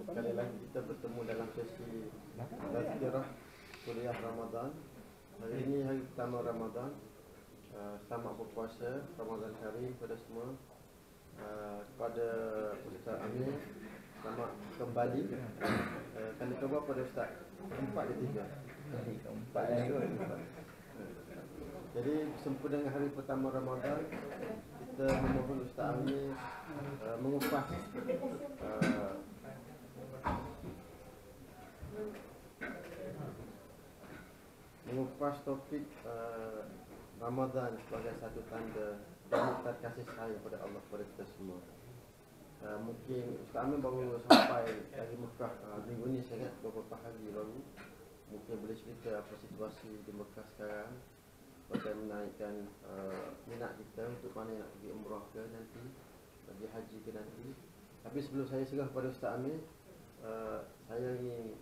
Sekali lagi kita bertemu dalam sesi Tazkirah Kuliah Ramadan. Hari ini hari pertama Ramadan. Selamat berpuasa Ramadan Karim kepada semua. Kepada Ustaz Amir, selamat kembali. Kali keberapa pada Ustaz? Keempat ke tiga? Keempat. Jadi sempena dengan hari pertama Ramadan, kita memohon Ustaz Amir mengupas topik Ramadan sebagai satu tanda bukti kasih sayang kepada Allah kepada kita semua. Mungkin Ustaz Amir baru sampai dari Mekah minggu ni, saya ingat beberapa hari baru. Mungkin boleh cerita apa situasi di Mekah sekarang, bagaimana menaikkan minat kita untuk mana nak pergi umrah ke nanti, pergi haji ke nanti. Tapi sebelum saya serah kepada Ustaz Amir, saya ingin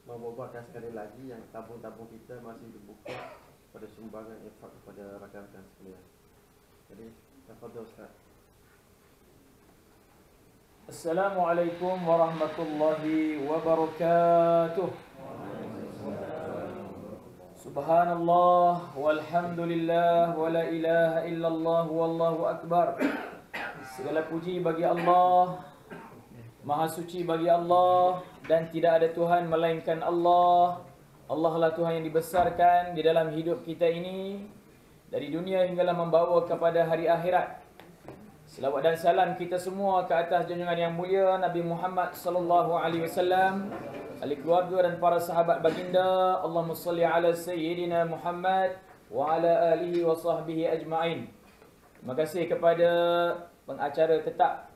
membawakan sekali lagi yang tabung-tabung kita masih dibuka pada sumbangan infak kepada rakan-rakan sekalian. Jadi, tafadhol Ustaz. Assalamualaikum warahmatullahi wabarakatuh. Subhanallah walhamdulillah wa la ilaha illallah wallahu akbar. Segala puji bagi Allah, Maha suci bagi Allah, dan tidak ada Tuhan melainkan Allah. Allah lah Tuhan yang dibesarkan di dalam hidup kita ini, dari dunia hinggalah membawa kepada hari akhirat. Selawat dan salam kita semua ke atas junjungan yang mulia Nabi Muhammad sallallahu alaihi wasallam, ahli keluarga dan para sahabat baginda. Allahumma salli ala sayyidina Muhammad wa ala alihi wa sahbihi ajma'in. Terima kasih kepada pengacara tetap,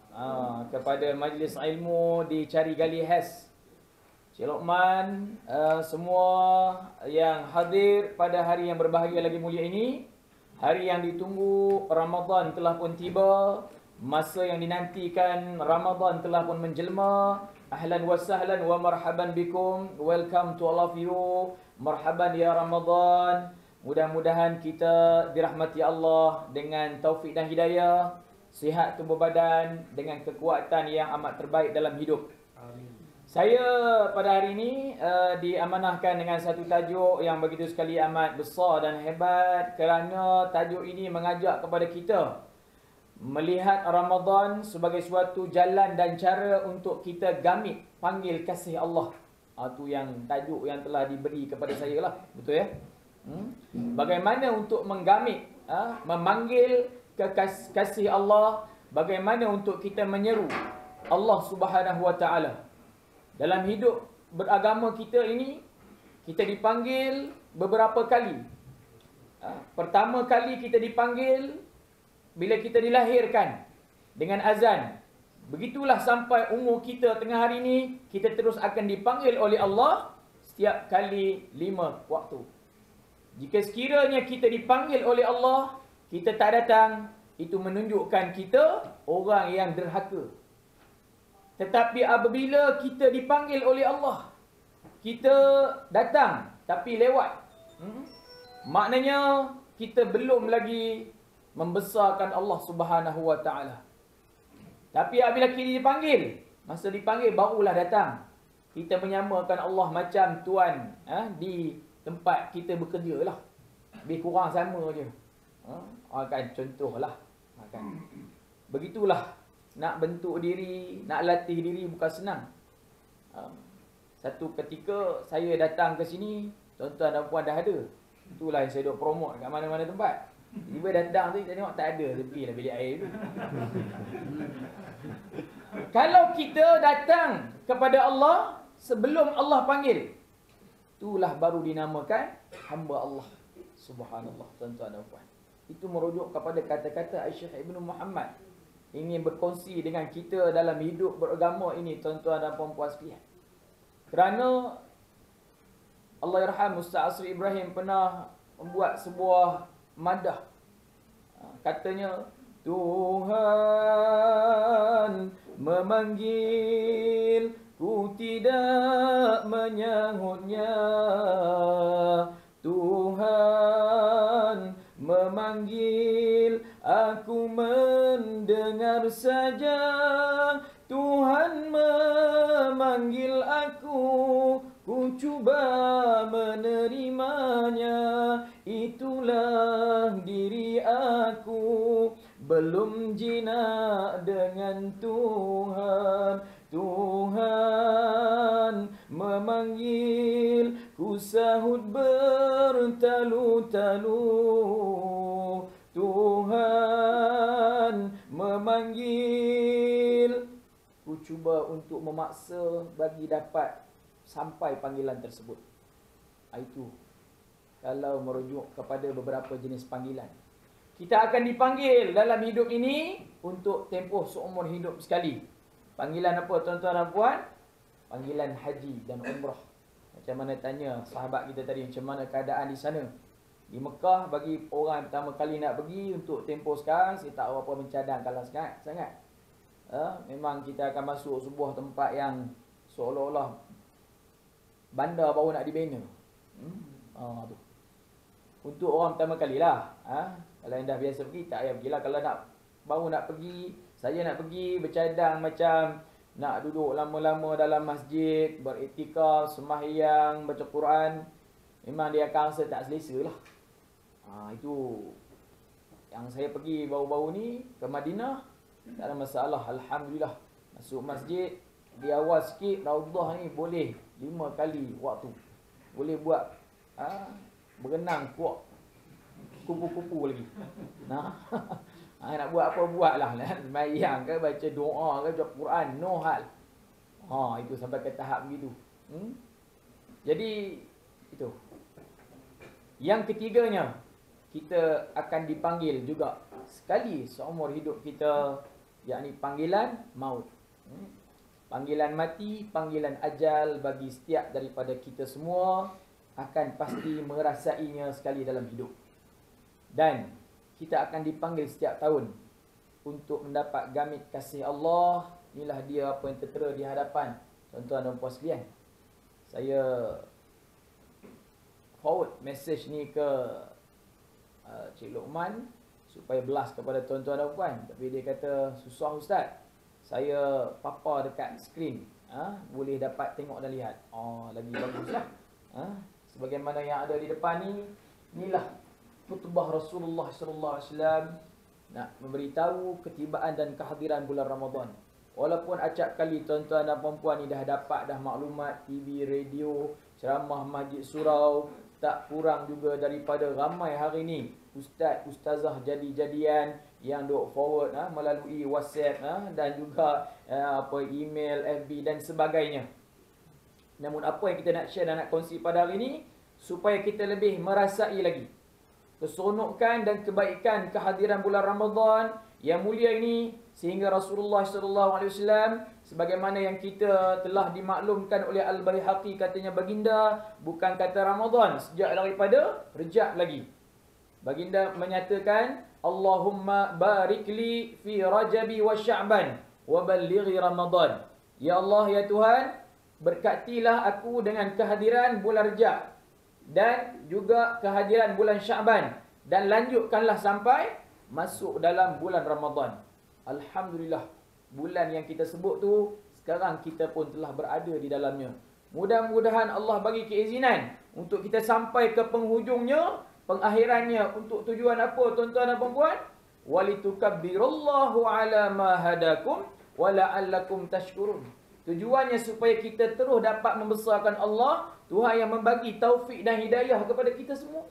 kepada majlis ilmu di Cari Gali Has, Cik Lokman, semua yang hadir pada hari yang berbahagia lagi mulia ini. Hari yang ditunggu, Ramadan telah pun tiba. Masa yang dinantikan Ramadan telah pun menjelma. Ahlan wa sahlan wa marhaban bikum. Welcome to all of you. Marhaban ya Ramadan. Mudah-mudahan kita dirahmati Allah dengan taufik dan hidayah, sihat tubuh badan, dengan kekuatan yang amat terbaik dalam hidup. Amin. Saya pada hari ini diamanahkan dengan satu tajuk yang begitu sekali amat besar dan hebat, kerana tajuk ini mengajak kepada kita melihat Ramadan sebagai suatu jalan dan cara untuk kita gamit panggil kasih Allah. Itu yang tajuk yang telah diberi kepada saya lah, betul ya? Bagaimana untuk menggamit, memanggil kasih Allah, bagaimana untuk kita menyeru Allah Subhanahu wa taala. Dalam hidup beragama kita ini, kita dipanggil beberapa kali. Pertama kali kita dipanggil bila kita dilahirkan dengan azan. Begitulah sampai umur kita tengah hari ini, kita terus akan dipanggil oleh Allah setiap kali 5 waktu. Jika sekiranya kita dipanggil oleh Allah, kita tak datang, itu menunjukkan kita orang yang derhaka. Tetapi apabila kita dipanggil oleh Allah, kita datang tapi lewat, maknanya kita belum lagi membesarkan Allah Subhanahu wa taala. Tapi apabila kita dipanggil, masa dipanggil barulah datang. Kita menyamakan Allah macam tuan di tempat kita bekerja lah. Lebih kurang sama je. Kan contohlah. Kan. Begitulah. Nak bentuk diri, nak latih diri bukan senang. Satu ketika saya datang ke sini, tuan-tuan dan puan dah ada. Itulah yang saya duk promote kat mana-mana tempat. Tiba datang tu, kita tengok tak ada, tepilah bilik air tu. Kalau kita datang kepada Allah sebelum Allah panggil, itulah baru dinamakan hamba Allah. Subhanallah, tuan-tuan dan puan. Itu merujuk kepada kata-kata Syekh Ibnu Muhammad, ingin berkongsi dengan kita dalam hidup beragama ini, tuan-tuan dan puan-puan sekalian. Kerana Allahyarham Ustaz Asri Ibrahim pernah membuat sebuah madah. Katanya, Tuhan memanggil, ku tidak menyahutnya. Tuhan memanggil, aku mendengar saja. Tuhan memanggil aku, ku cuba menerimanya. Itulah diri aku, belum jinak dengan Tuhan. Tuhan memanggil, ku sahut bertalu-talu. Tuhan memanggil, ku cuba untuk memaksa bagi dapat sampai panggilan tersebut. Itu kalau merujuk kepada beberapa jenis panggilan. Kita akan dipanggil dalam hidup ini untuk tempoh seumur hidup sekali. Panggilan apa tuan-tuan dan puan? Panggilan haji dan umrah. Macam mana tanya sahabat kita tadi, macam mana keadaan di sana? Di Mekah, bagi orang yang pertama kali nak pergi untuk tempoh sekarang, saya tak apa mencadang kalau sangat. Memang kita akan masuk sebuah tempat yang seolah-olah bandar baru nak dibina. Tu. Untuk orang pertama kali lah. Kalau yang dah biasa pergi, tak payah pergilah. Kalau baru nak pergi, saya nak pergi bercadang macam nak duduk lama-lama dalam masjid, beriktikaf, sembahyang, baca Quran, memang dia akan rasa tak selesa lah. Itu yang saya pergi baru-baru ni ke Madinah, tak ada masalah, alhamdulillah. Masuk masjid, di awal sikit Raudhah ni boleh 5 kali waktu. Boleh buat berenang kuat, kupu-kupu lagi. Nak buat apa buatlah, sembahyang ke, baca doa ke, baca Quran, no hal. Itu sampai ke tahap begitu. Jadi itu. Yang ketiganya, kita akan dipanggil juga sekali seumur hidup kita, yakni panggilan maut. Panggilan mati, panggilan ajal bagi setiap daripada kita semua akan pasti merasainya sekali dalam hidup. Dan kita akan dipanggil setiap tahun untuk mendapat gamit kasih Allah. Inilah dia apa yang tertera di hadapan tuan-tuan dan puan sekalian. Saya forward message ni ke Cik Luqman supaya belas kepada tuan-tuan dan puan. Tapi dia kata, susah ustaz, saya papa dekat skrin, boleh dapat tengok dan lihat. Lagi baguslah. Sebagaimana yang ada di depan ni, inilah khutbah Rasulullah sallallahu alaihi wasallam nak memberitahu ketibaan dan kehadiran bulan Ramadan. Walaupun acap kali tuan-tuan dan puan-puan ni dah dapat dah maklumat TV, radio, ceramah masjid surau, tak kurang juga daripada ramai hari ni ustaz, ustazah jadi-jadian yang duk forward melalui WhatsApp dan juga email, FB dan sebagainya. Namun apa yang kita nak share dan nak kongsi pada hari ini, supaya kita lebih merasai lagi keseronokan dan kebaikan kehadiran bulan Ramadan yang mulia ini, sehingga Rasulullah SAW sebagaimana yang kita telah dimaklumkan oleh Al-Baihaqi, katanya baginda bukan kata Ramadan, sejak daripada Rejab lagi. Baginda menyatakan, Allahumma barik li fi Rajabi wa Sya'ban wa ballighi Ramadan. Ya Allah, ya Tuhan, berkatilah aku dengan kehadiran bulan Rejab dan juga kehadiran bulan Sya'ban, dan lanjutkanlah sampai masuk dalam bulan Ramadan. Alhamdulillah, bulan yang kita sebut tu sekarang kita pun telah berada di dalamnya. Mudah-mudahan Allah bagi keizinan untuk kita sampai ke penghujungnya, pengakhirannya, untuk tujuan apa tuan-tuan dan puan-puan? Walitukabbirullahu ala ma hadakum wa la'allakum tashkurun. Tujuannya supaya kita terus dapat membesarkan Allah, Tuhan yang membagi taufik dan hidayah kepada kita semua.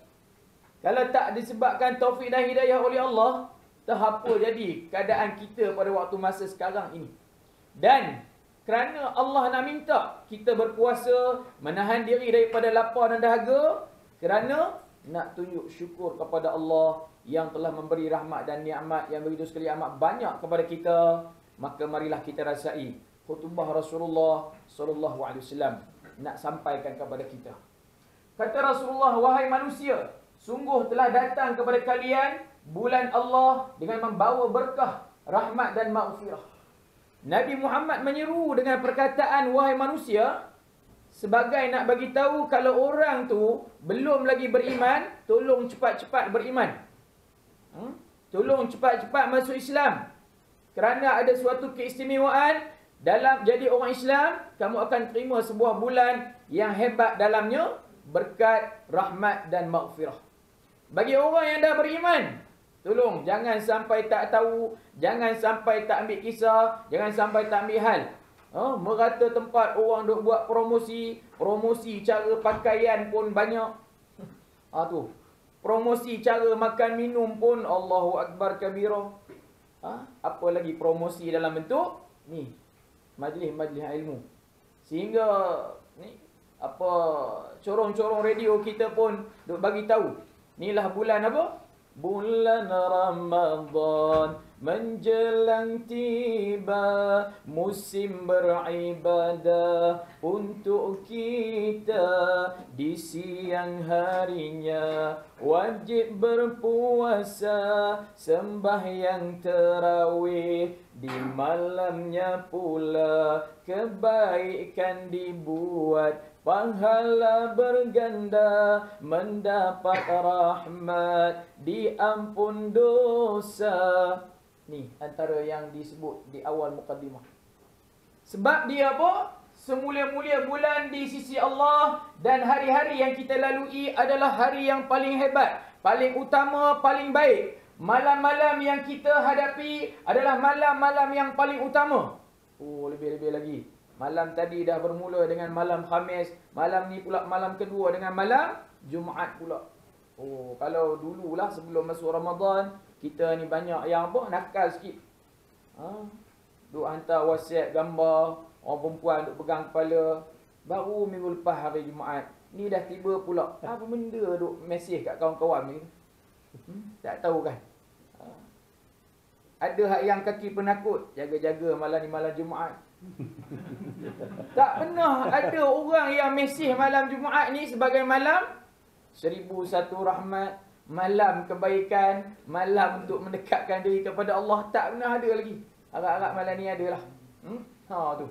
Kalau tak disebabkan taufik dan hidayah oleh Allah, tak apa jadi keadaan kita pada waktu masa sekarang ini. Dan kerana Allah nak minta kita berpuasa, menahan diri daripada lapar dan dahaga, kerana nak tunjuk syukur kepada Allah yang telah memberi rahmat dan nikmat yang begitu sekali amat banyak kepada kita, maka marilah kita rasai khutbah Rasulullah sallallahu alaihi wasallam nak sampaikan kepada kita. Kata Rasulullah, wahai manusia, sungguh telah datang kepada kalian bulan Allah dengan membawa berkah, rahmat dan maghfirah. Nabi Muhammad menyeru dengan perkataan wahai manusia sebagai nak bagi tahu kalau orang tu belum lagi beriman, tolong cepat-cepat beriman. Tolong cepat-cepat masuk Islam. Kerana ada suatu keistimewaan jadi orang Islam, kamu akan terima sebuah bulan yang hebat dalamnya berkat rahmat dan maghfirah. Bagi orang yang dah beriman, tolong jangan sampai tak tahu, jangan sampai tak ambil kisah, jangan sampai tak ambil hal. Merata tempat orang duk buat promosi cara pakaian pun banyak. Tu. Promosi cara makan minum pun Allahu Akbar kabira. Apa lagi promosi dalam bentuk ni majlis-majlis ilmu. Sehingga ni apa corong-corong radio kita pun duk bagi tahu. Inilah bulan apa? Bulan Ramadan menjelang tiba, musim beribadah untuk kita. Di siang harinya wajib berpuasa, sembahyang tarawih. Di malamnya pula kebaikan dibuat, pahala berganda, mendapat rahmat, diampun dosa. Ni antara yang disebut di awal mukaddimah. Sebab dia apa? Semulia-mulia bulan di sisi Allah, dan hari-hari yang kita lalui adalah hari yang paling hebat, paling utama, paling baik. Malam-malam yang kita hadapi adalah malam-malam yang paling utama. Lebih-lebih lagi. Malam tadi dah bermula dengan malam Khamis. Malam ni pula malam kedua dengan malam Jumaat pula. Kalau dululah sebelum masuk Ramadan, kita ni banyak yang apa? Nakal sikit. Duk hantar WhatsApp gambar, orang perempuan duk pegang kepala. Baru minggu lepas hari Jumaat, ni dah tiba pula. Apa benda duk mesej kat kawan-kawan ni? Tak tahu kan? Ada hak yang kaki penakut, jaga-jaga malam ni malam Jumaat. Tak pernah ada orang yang mesej malam Jumaat ni sebagai malam 1001 rahmat, malam kebaikan, malam untuk mendekatkan diri kepada Allah. Tak pernah ada lagi. Harap-harap malam ni adalah. Tu.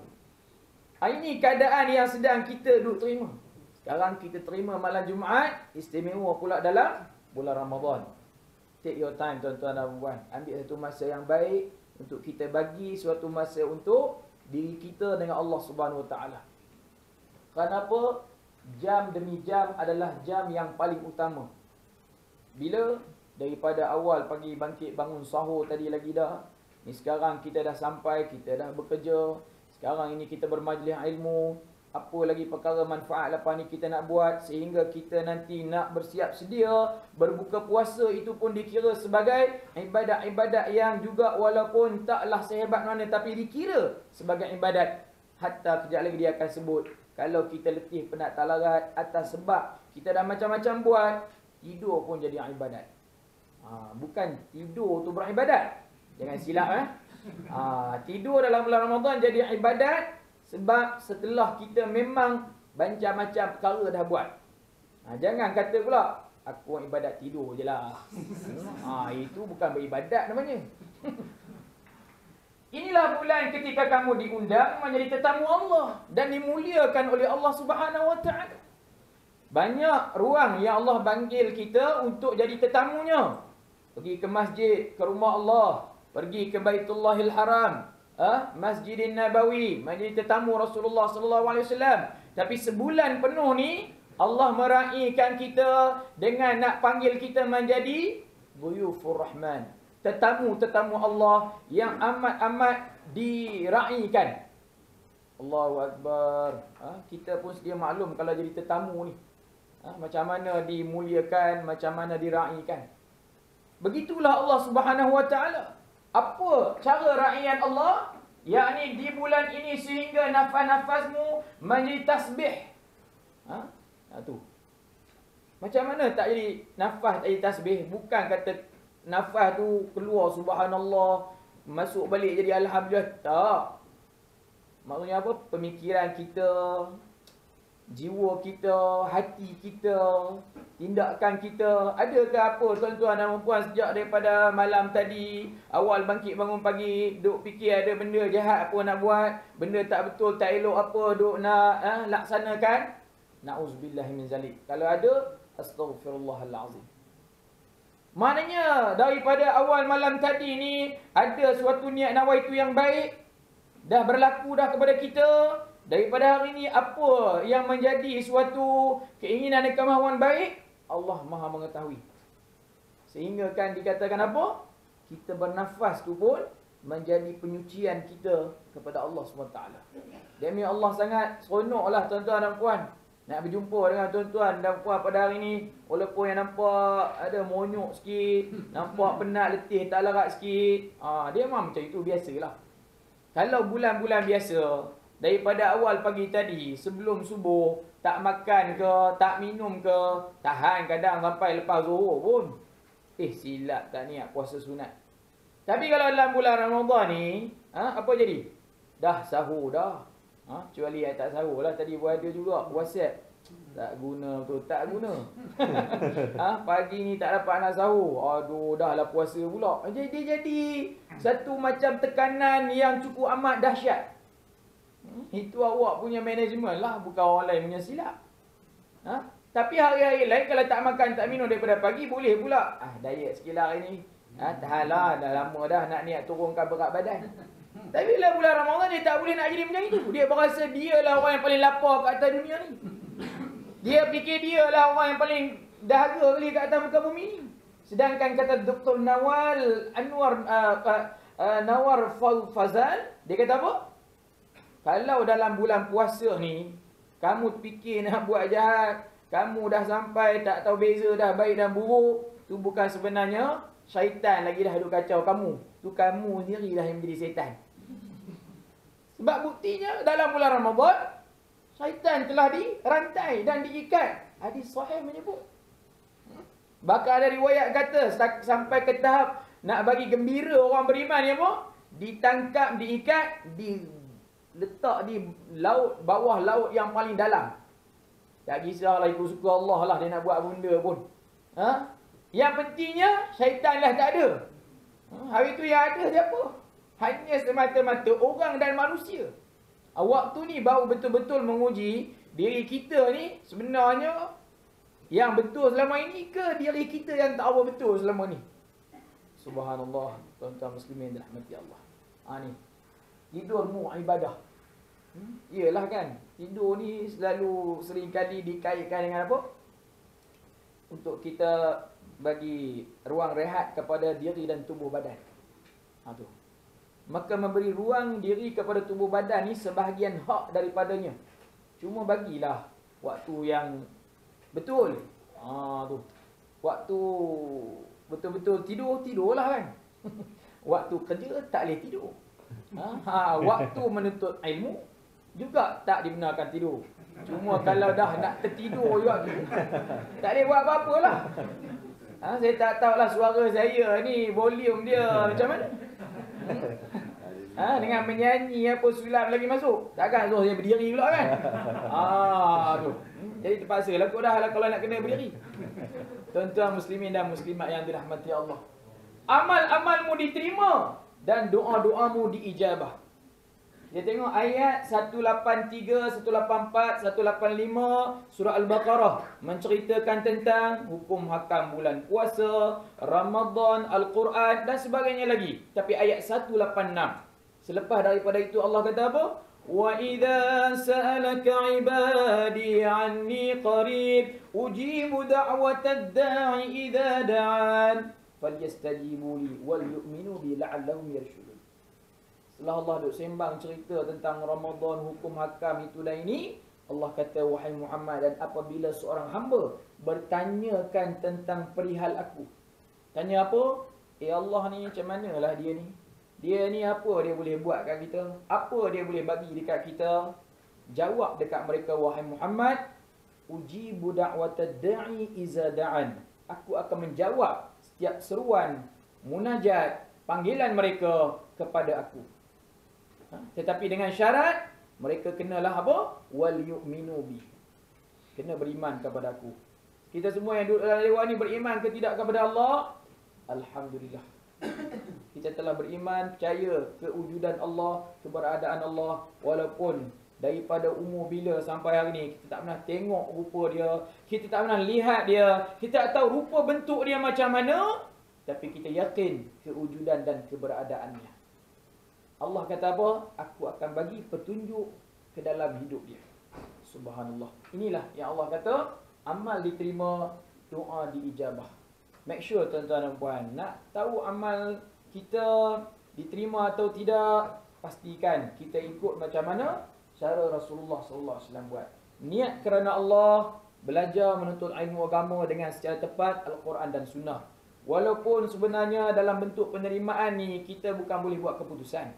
Ini keadaan yang sedang kita duk terima. Sekarang kita terima malam Jumaat, istimewa pula dalam bulan Ramadan. Take your time tuan-tuan dan puan. Ambil satu masa yang baik untuk kita bagi suatu masa untuk diri kita dengan Allah Subhanahu Wa Taala. Kenapa? Jam demi jam adalah jam yang paling utama. Bila? Daripada awal pagi bangkit bangun sahur tadi lagi dah. Ni sekarang kita dah sampai, kita dah bekerja. Sekarang ini kita bermajlis ilmu. Apa lagi perkara manfaat lepas ni kita nak buat, sehingga kita nanti nak bersiap sedia berbuka puasa, itu pun dikira sebagai ibadat-ibadat yang juga walaupun taklah sehebat mana tapi dikira sebagai ibadat. Hatta kejap lagi dia akan sebut, kalau kita letih penat tak larat atas sebab kita dah macam-macam buat, tidur pun jadi ibadat. Bukan tidur tu beribadat, jangan silap tidur dalam bulan Ramadan jadi ibadat. Sebab setelah kita memang macam-macam perkara dah buat. Jangan kata pula, aku ibadat tidur je lah. Itu bukan beribadat namanya. Inilah bulan ketika kamu diundang menjadi tetamu Allah dan dimuliakan oleh Allah Subhanahu Wa Taala. Banyak ruang yang Allah panggil kita untuk jadi tetamunya. Pergi ke masjid, ke rumah Allah. Pergi ke Baitullahil Haram. Masjidin Nabawi, menjadi tetamu Rasulullah sallallahu alaihi wasallam. Tapi sebulan penuh ni Allah meraihkan kita dengan nak panggil kita menjadi Dhuyufur Rahman, tetamu-tetamu Allah yang amat-amat diraihkan. Allahu Akbar. Kita pun sedia maklum kalau jadi tetamu ni, macam mana dimuliakan, macam mana diraihkan. Begitulah Allah Subhanahu Wa Taala. Apa cara raian Allah? Yakni di bulan ini sehingga nafas-nafasmu menjadi tasbih. Tu. Macam mana tak jadi nafas, tak jadi tasbih? Bukan kata nafas tu keluar subhanallah, masuk balik jadi alhamdulillah. Tak. Maksudnya apa? Pemikiran kita, jiwa kita, hati kita, tindakan kita. Adakah apa tuan-tuan dan puan sejak daripada malam tadi, awal bangkit bangun pagi, duk fikir ada benda jahat apa nak buat, benda tak betul, tak elok apa duk nak laksanakan? Na'udzubillah min zalik. Kalau ada, astaghfirullahalazim. Maknanya daripada awal malam tadi ni ada suatu niat nawaitu yang baik, dah berlaku dah kepada kita. Daripada hari ini apa yang menjadi suatu keinginan dan kemahuan baik, Allah Maha mengetahui. Sehingga kan dikatakan apa? Kita bernafas tu pun menjadi penyucian kita kepada Allah SWT. Demi Allah sangat seronoklah tuan-tuan dan puan nak berjumpa dengan tuan-tuan dan puan pada hari ini. Walaupun yang nampak ada monyok sikit, nampak penat, letih, tak larat sikit, dia memang macam itu, biasalah. Kalau bulan-bulan biasa, daripada awal pagi tadi sebelum subuh tak makan ke, tak minum ke, tahan kadang sampai lepas zuhur pun, silap tak niat puasa sunat. Tapi kalau dalam bulan Ramadan ni, apa jadi? Dah sahur dah. Kecuali yang tak sahur lah. Tadi pun ada juga WhatsApp. Tak guna betul, tak guna. Pagi ni tak dapat nak sahur. Aduh, dah lah puasa pula. Jadi satu macam tekanan yang cukup amat dahsyat. Itu awak punya management lah, bukan orang lain punya silap. Tapi hari-hari lain kalau tak makan, tak minum daripada pagi, boleh pula. Diet sikit lah hari ni. Tahanlah, dah lama dah nak niat turunkan berat badan. Tapi bila bulan Ramadan dia tak boleh nak jadi macam itu. Dia berasa dia lah orang yang paling lapar kat atas dunia ni. Dia fikir dia lah orang yang paling dahaga kali kat atas muka bumi ni. Sedangkan kata Dr. Nawar Fazal, dia kata apa? Kalau dalam bulan puasa ni kamu fikir nak buat jahat, kamu dah sampai tak tahu beza dah baik dan buruk, tu bukan sebenarnya syaitan lagi dah duk kacau kamu. Tu kamu sendiri dah yang menjadi syaitan. Sebab buktinya dalam bulan Ramadan syaitan telah dirantai dan diikat. Hadis sahih menyebut. Bahkan ada riwayat kata sampai ke tahap nak bagi gembira orang beriman ni apa? Ditangkap, diikat, diletak di laut, bawah laut yang paling dalam. Tak kisahlah ikut suka Allah lah dia nak buat benda pun. Yang pentingnya syaitan lah tak ada. Hari tu yang ada siapa? Hanya semata-mata orang dan manusia. Waktu ni baru betul-betul menguji diri kita ni sebenarnya yang betul selama ini ke diri kita yang tak apa betul selama ni. Subhanallah, tuan-tuan muslimin dirahmati Allah. Ni tidurmu ibadah. Iyalah kan, tidur ni selalu sering kali dikaitkan dengan apa? Untuk kita bagi ruang rehat kepada diri dan tubuh badan. Tu. Maka memberi ruang diri kepada tubuh badan ni sebahagian hak daripadanya. Cuma bagilah waktu yang betul. Tu. Waktu betul-betul tidurlah kan. Waktu kerja tak boleh tidur. Waktu menuntut ilmu juga tak dibenarkan tidur. Cuma kalau dah nak tertidur juga tak boleh buat apa-apa lah. Saya tak tahulah suara saya ni volume dia macam mana. Dengan menyanyi apa sulam lagi masuk. Takkan suruh saya berdiri pula kan. Tu. Jadi terpaksa lah kot dah lah kalau nak kena berdiri. Tuan-tuan muslimin dan muslimat yang dirahmati Allah. Amal-amalmu diterima dan doa-doamu diijabah. Dia tengok ayat 183, 184, 185 surah Al-Baqarah menceritakan tentang hukum hakam bulan puasa, Ramadan, Al-Quran dan sebagainya lagi. Tapi ayat 186. Selepas daripada itu Allah kata apa? Wa idza sa'alaka 'ibadi 'anni qarib ujibu da'watad da'i idza da'an falyastajibu li wal yu'minu bi la'allahum yarshudun. Setelah Allah duk sembang cerita tentang Ramadan, hukum hakam itu dan ini, Allah kata, wahai Muhammad, dan apabila seorang hamba bertanyakan tentang perihal aku. Tanya apa? Allah ni macam manalah dia ni? Dia ni apa dia boleh buat kat kita? Apa dia boleh bagi dekat kita? Jawab dekat mereka, wahai Muhammad, ujibu da'watad da'i iza da'an. Aku akan menjawab setiap seruan, munajat, panggilan mereka kepada aku. Tetapi dengan syarat mereka kenalah apa? Wal yu'minu bi. Kena beriman kepada aku. Kita semua yang duduk dalam dewan ni beriman ke tidak kepada Allah? Alhamdulillah. Kita telah beriman, percaya kewujudan Allah, keberadaan Allah, walaupun daripada umur bila sampai hari ni kita tak pernah tengok rupa dia, kita tak pernah lihat dia, kita tak tahu rupa bentuk dia macam mana, tapi kita yakin kewujudan dan keberadaannya. Allah kata apa? Aku akan bagi petunjuk ke dalam hidup dia. Subhanallah. Inilah yang Allah kata, amal diterima, doa diijabah. Make sure tuan-tuan dan puan, nak tahu amal kita diterima atau tidak, pastikan kita ikut macam mana cara Rasulullah sallallahu alaihi wasallam buat. Niat kerana Allah, belajar menuntut ilmu agama dengan secara tepat Al-Quran dan Sunnah. Walaupun sebenarnya dalam bentuk penerimaan ni kita bukan boleh buat keputusan.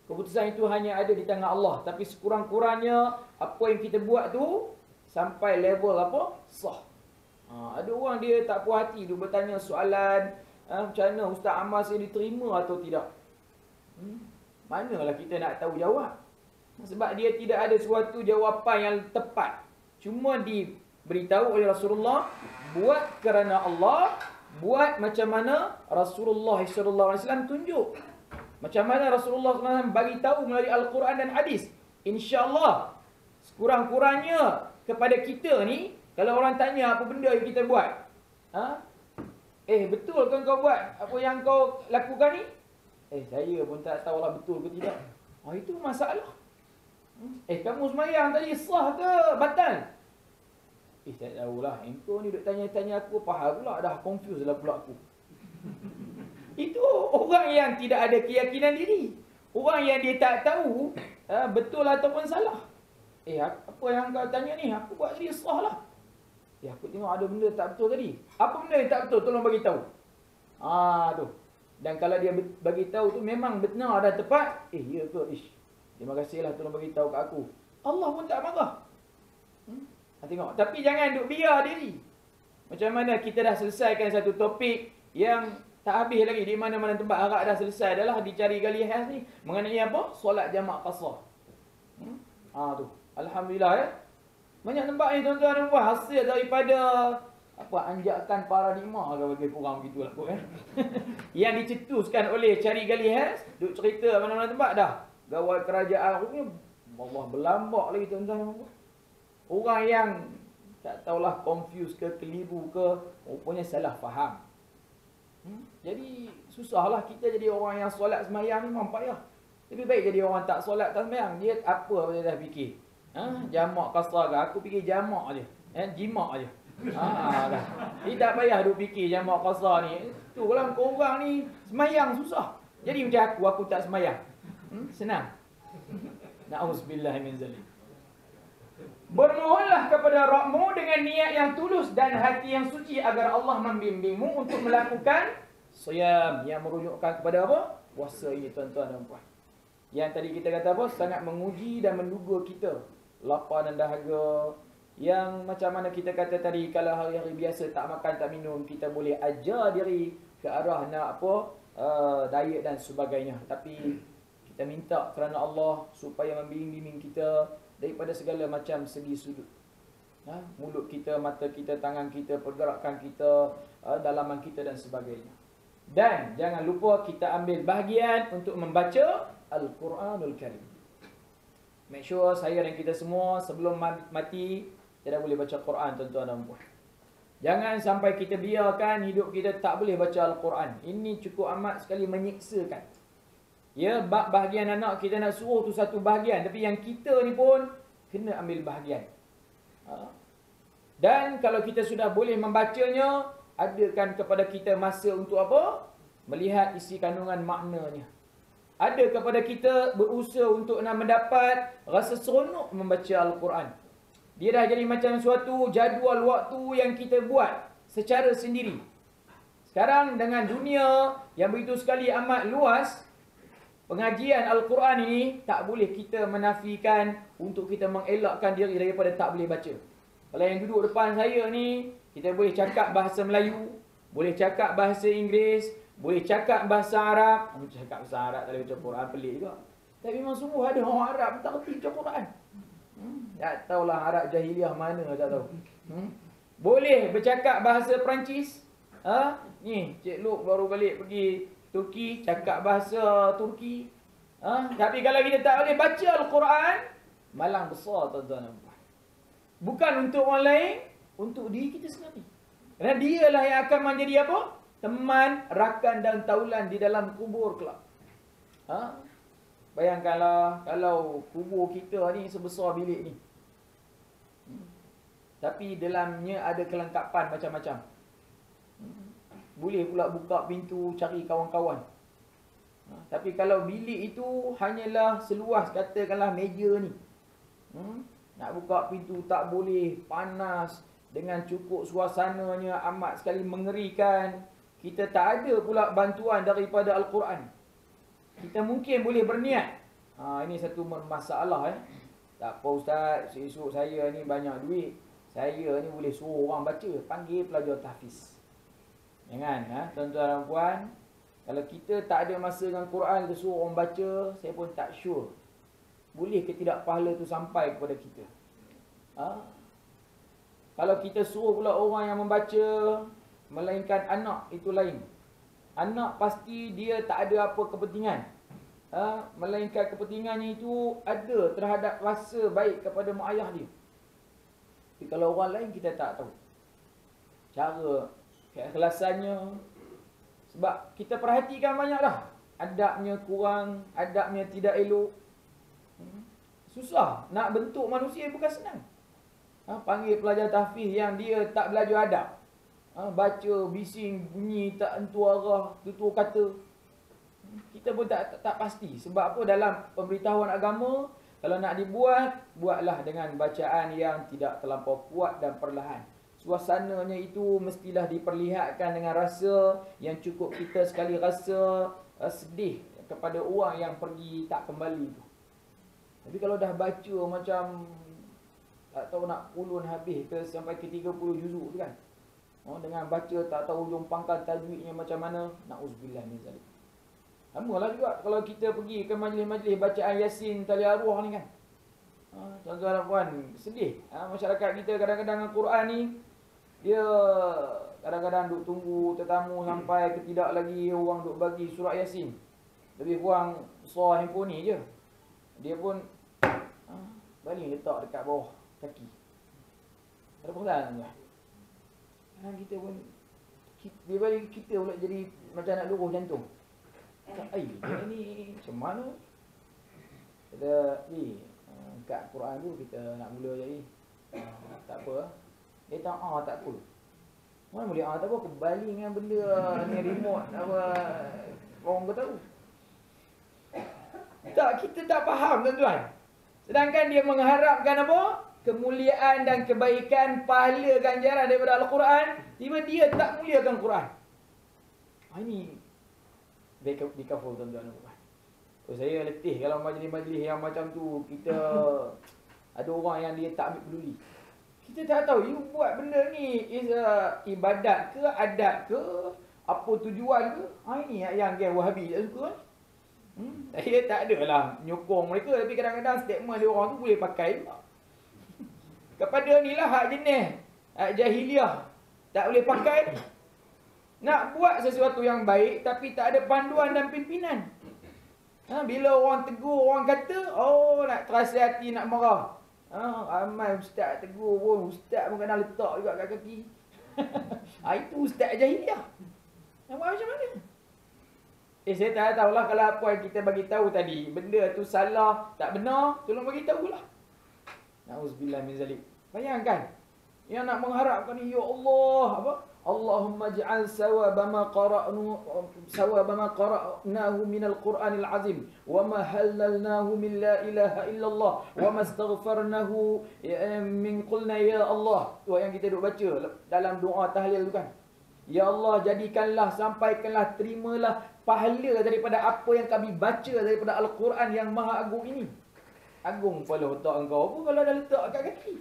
Keputusan itu hanya ada di tangan Allah. Tapi sekurang-kurangnya apa yang kita buat tu sampai level apa? Sah. Ada orang dia tak puas hati, dia bertanya soalan, macam mana Ustaz amal saya diterima atau tidak? Manalah kita nak tahu jawab. Sebab dia tidak ada suatu jawapan yang tepat. Cuma diberitahu oleh Rasulullah, buat kerana Allah, buat macam mana Rasulullah SAW tunjuk. Macam mana Rasulullah SAW bagi tahu melalui Al-Quran dan hadis. InsyaAllah, sekurang-kurangnya kepada kita ni, kalau orang tanya apa benda yang kita buat, betul ke kau buat apa yang kau lakukan ni? Saya pun tak tahulah betul ke tidak. Itu masalah. Kamu semayang tadi sah ke batal? Tak tahulah. Engkau ni duk tanya-tanya aku, faham pula dah, confuse lah pula aku. Itu orang yang tidak ada keyakinan diri. Orang yang dia tak tahu betul ataupun salah. Apa yang kau tanya ni? Aku buat tadi sah lah. Aku tengok ada benda tak betul tadi. Apa benda yang tak betul? Tolong bagi tahu. Tu. Dan kalau dia bagi tahu tu memang benar dan tepat, ya ke? Terima kasihlah tolong bagi tahu kat aku. Allah pun tak marah. Tengok. Tapi jangan duk biar diri. Macam mana kita dah selesaikan satu topik yang tak habis lagi. Di mana-mana tempat harap dah selesai. Dah lah dicari gali khas ni. Mengenai apa? Solat jamak qasar. Tu. Alhamdulillah ya. Banyak tempat ni tuan-tuan dan puan. Hasil daripada anjakan paradigma kalau bagi kurang begitulah kot yang dicetuskan oleh cari gali khas. Duk cerita mana-mana tempat dah. Gawai kerajaan rupanya Allah berlambak lagi tuan-tuan dan puan. Orang yang tak tahulah confused ke keliru ke, rupanya salah faham. Jadi susahlah kita jadi orang yang solat semayang ni memang payah. Lebih baik jadi orang tak solat tak semayang. Dia apa dia dah fikir? Jamak qasar ke? Aku fikir jamak aje. Jimak aje. Dah. Dia tak payah duk fikir jamak qasar ni. Tu kalau korang ni semayang susah. Jadi macam aku tak semayang. Senang. Na'udzubillah min zalik. Bermohonlah kepada Rabbmu dengan niat yang tulus dan hati yang suci agar Allah membimbingmu untuk melakukan siyam yang merujukkan kepada apa? Puasa ini tuan-tuan dan puan. Yang tadi kita kata apa? Sangat menguji dan menduga kita. Lapar dan dahaga. Yang macam mana kita kata tadi, kalau hari-hari biasa tak makan tak minum, kita boleh ajar diri ke arah nak apa? Diet dan sebagainya. Tapi kita minta kerana Allah supaya membimbing kita daripada segala macam segi sudut. Mulut kita, mata kita, tangan kita, pergerakan kita, dalaman kita dan sebagainya. Dan jangan lupa kita ambil bahagian untuk membaca Al-Quranul Karim. Make sure saya dan kita semua sebelum mati kita dah boleh baca Quran tuan-tuan dan puan. Jangan sampai kita biarkan hidup kita tak boleh baca Al-Quran. Ini cukup amat sekali menyiksakan. Ya, bahagian anak kita nak suruh tu satu bahagian, tapi yang kita ni pun kena ambil bahagian. Dan kalau kita sudah boleh membacanya, adakan kepada kita masa untuk apa? Melihat isi kandungan maknanya. Ada kepada kita berusaha untuk nak mendapat rasa seronok membaca Al-Quran. Dia dah jadi macam suatu jadual waktu yang kita buat secara sendiri. Sekarang dengan dunia yang begitu sekali amat luas, pengajian Al-Quran ini tak boleh kita menafikan untuk kita mengelakkan diri daripada tak boleh baca. Kalau yang duduk depan saya ni, kita boleh cakap bahasa Melayu, boleh cakap bahasa Inggeris, boleh cakap bahasa Arab. Cakap bahasa Arab tak boleh baca Quran, pelik juga. Tapi memang sungguh ada orang Arab tak kerti baca Quran. Tak tahulah Arab jahiliah mana, tak tahu. Boleh bercakap bahasa Perancis. Ni, Cik Luk baru balik pergi Turki, cakap bahasa Turki. Tapi kalau kita tak boleh baca Al-Quran, malang besar tuan-tuan dan puan. Bukan untuk orang lain, untuk diri kita sendiri. Kerana dialah yang akan menjadi apa? Teman, rakan dan taulan di dalam kubur kelak. Ha? Bayangkanlah kalau kubur kita ni sebesar bilik ni. Tapi dalamnya ada kelengkapan macam-macam. Boleh pula buka pintu cari kawan-kawan. Tapi kalau bilik itu hanyalah seluas katakanlah meja ni. Nak buka pintu tak boleh, panas, dengan cukup suasananya amat sekali mengerikan. Kita tak ada pula bantuan daripada Al-Quran. Kita mungkin boleh berniat. Ini satu masalah Tak apa ustaz, esok saya ni banyak duit. Saya ni boleh suruh orang baca, panggil pelajar tahfiz. Jangan, tuan-tuan dan puan. Kalau kita tak ada masa dengan Quran, kita suruh orang baca, saya pun tak sure boleh ke tidak pahala tu sampai kepada kita. Kalau kita suruh pula orang yang membaca, melainkan anak, itu lain. Anak pasti dia tak ada apa kepentingan. Melainkan kepentingannya itu ada terhadap rasa baik kepada mak ayah dia. Tapi kalau orang lain kita tak tahu cara keikhlasannya. Sebab kita perhatikan banyak dah, adabnya kurang, adabnya tidak elok. Susah. Nak bentuk manusia bukan senang. Panggil pelajar tahfiz yang dia tak belajar adab. Baca bising, bunyi tak entu arah, tutur kata. Kita pun tak pasti. Sebab apa, dalam pemberitahuan agama, kalau nak dibuat, buatlah dengan bacaan yang tidak terlampau kuat dan perlahan. Suasananya itu mestilah diperlihatkan dengan rasa yang cukup kita sekali rasa sedih kepada orang yang pergi tak kembali tu. Tapi kalau dah baca macam tak tahu nak ulun habis ke sampai ke 30 juzuk tu kan. Dengan baca tak tahu ujung pangkal tajwidnya macam mana, na'udzubillah min zalik. Samalah juga kalau kita pergi ke majlis-majlis bacaan Yasin tali arwah ni kan. Tuan-tuan dan puan, sedih. Masyarakat kita kadang-kadang Al-Quran ni, dia kadang-kadang duk tunggu tetamu sampai ketidak lagi orang duk bagi surat Yasin. Lebih kurang besar handphone ni je. Dia pun baling letak dekat bawah kaki. Ada persoalan tuan. Kita pun dia bagi kita pula jadi macam nak luruh jantung. Ni macam mana? Kata, kat Quran tu kita nak mula jadi. Tak apa. Dia tak tak apa. Mana boleh tak apa, kebaling dengan benda ni remote apa. Orang kau tahu. Tak, kita tak faham tuan-tuan. Sedangkan dia mengharapkan apa? Kemuliaan dan kebaikan, pahala ganjaran daripada Al-Quran. Tiba dia tak muliakan Quran. Ini dikafur tuan-tuan. Saya letih kalau majlis-majlis yang macam tu. Kita ada orang yang dia tak ambil peduli. Kita tak tahu you buat benda ni is ibadat ke, adat ke, apa tujuan ke. Ini yang geng Wahabi tak suka. Saya tak adalah menyokong mereka, tapi kadang-kadang statement dia orang tu boleh pakai juga. Kepada ni lah hak jenis hak jahiliah tak boleh pakai. Nak buat sesuatu yang baik tapi tak ada panduan dan pimpinan. Bila orang tegur, orang kata, nak terasa hati nak marah. Ramai ustaz tegur pun, ustaz pun kena letak juga kat kaki. Itu ustaz jahiliah. Nak buat macam mana? Saya tak tahulah kalau apa yang kita bagi tahu tadi, benda tu salah, tak benar, tolong bagi tahulah. Na'udzubillah min zalik. Bayangkan, yang nak mengharapkan ni, ya Allah, apa? Allahumma ij'al sawaba ma qara'nahu min al-Qur'anil azim wa ma halalnahu min la ilaha illallah wa ma astaghfarnahu min qulna ya Allah. Tu yang kita duk baca dalam doa tahlil tu kan. Ya Allah, jadikanlah, sampaikanlah, terimalah pahala daripada apa yang kami baca daripada Al-Quran yang maha agung ini. Agung kepala otak engkau pun kalau dah letak kat kaki.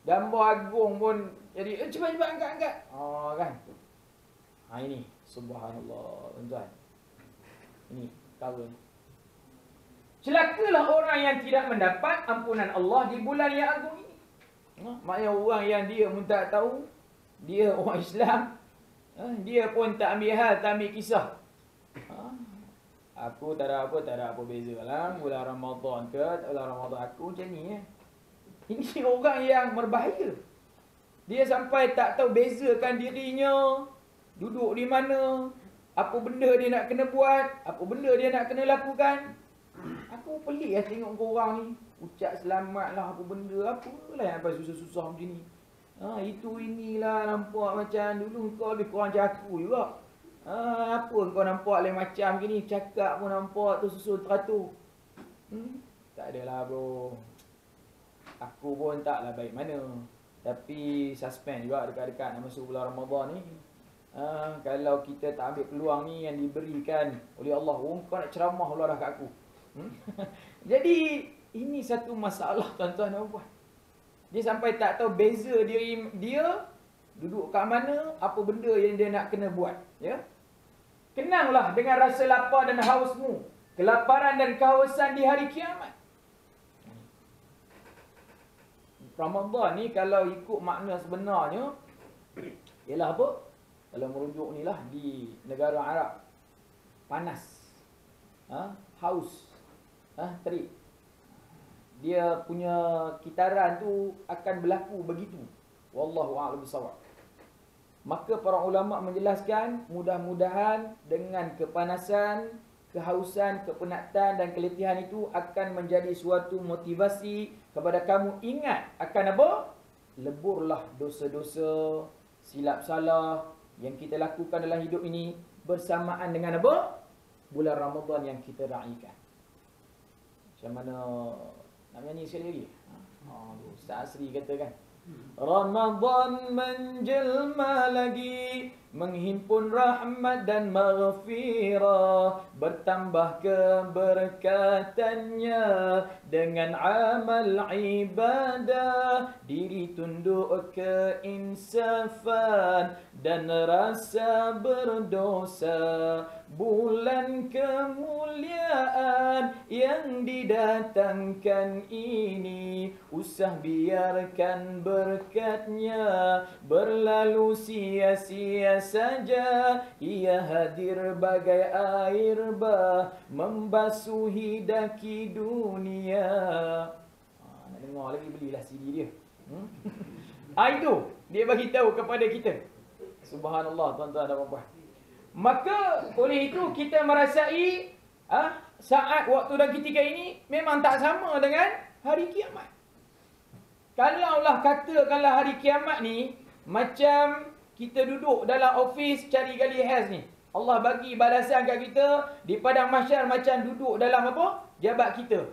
Gambar agung pun jadi cepat-cepat angkat-angkat. Kan. Ini subhanallah tuan-tuan. Ini kawan. Celakalah orang yang tidak mendapat ampunan Allah di bulan yang agung ini. Maknanya orang yang dia pun tak tahu, dia orang Islam, dia pun tak ambil hal, tak ambil kisah. Aku tak ada apa beza lah. Bulan Ramadan ke, tak bulan Ramadan aku macam ni. Ini orang yang berbahaya. Dia sampai tak tahu bezakan dirinya, duduk di mana, Apa benda dia nak kena buat, apa benda dia nak kena lakukan. Aku pelik lah tengok korang ni. Ucap selamat lah, apa benda, apalah yang sampai susah-susah macam ni. Itu inilah nampak macam dulu kau lebih kurang macam aku juga. Apa kau nampak lain macam gini, cakap pun nampak tu susun teratur. Tak adalah bro. Aku pun taklah baik mana. Tapi suspend juga dekat-dekat nak masuk bulan Ramadan ni. Kalau kita tak ambil peluang ni yang diberikan oleh Allah, kau nak ceramah pula dah kat aku. Jadi ini satu masalah tuan-tuan dan puan. Dia sampai tak tahu beza dia duduk kat mana, apa benda yang dia nak kena buat, ya. Kenanglah dengan rasa lapar dan hausmu, kelaparan dan kehausan di hari kiamat. Ramadan ni kalau ikut makna sebenarnya ialah apa? Kalau merujuk ni lah di negara Arab, panas, haus, terik. Dia punya kitaran tu akan berlaku begitu. Wallahu a'lam bissawab. Maka para ulama menjelaskan, mudah-mudahan dengan kepanasan, kehausan, kepenatan dan keletihan itu akan menjadi suatu motivasi kepada kamu ingat akan apa? Leburlah dosa-dosa, silap salah yang kita lakukan dalam hidup ini bersamaan dengan apa? Bulan Ramadan yang kita raikan. Macam mana nak nyanyi sekali lagi? Ustaz Asri kata kan, Ramadan menjelma lagi, menghimpun rahmat dan maghfirah, bertambah keberkatannya dengan amal ibadah, diri tunduk keinsafan dan rasa berdosa. Bulan kemuliaan yang didatangkan ini, usah biarkan berkatnya berlalu sia-sia saja. Ia hadir bagai air bah, membasuhi daki dunia. Nak dengar lagi, belilah CD dia. Itu dia bagi tahu kepada kita. Subhanallah tuan-tuan dan puan-puan. Maka oleh itu kita merasai saat, waktu dan ketika ini memang tak sama dengan hari kiamat. Kalaulah katakanlah hari kiamat ni macam kita duduk dalam office cari gali hash ni, Allah bagi balasan kat kita di padang mahsyar macam duduk dalam apa? Jabat kita.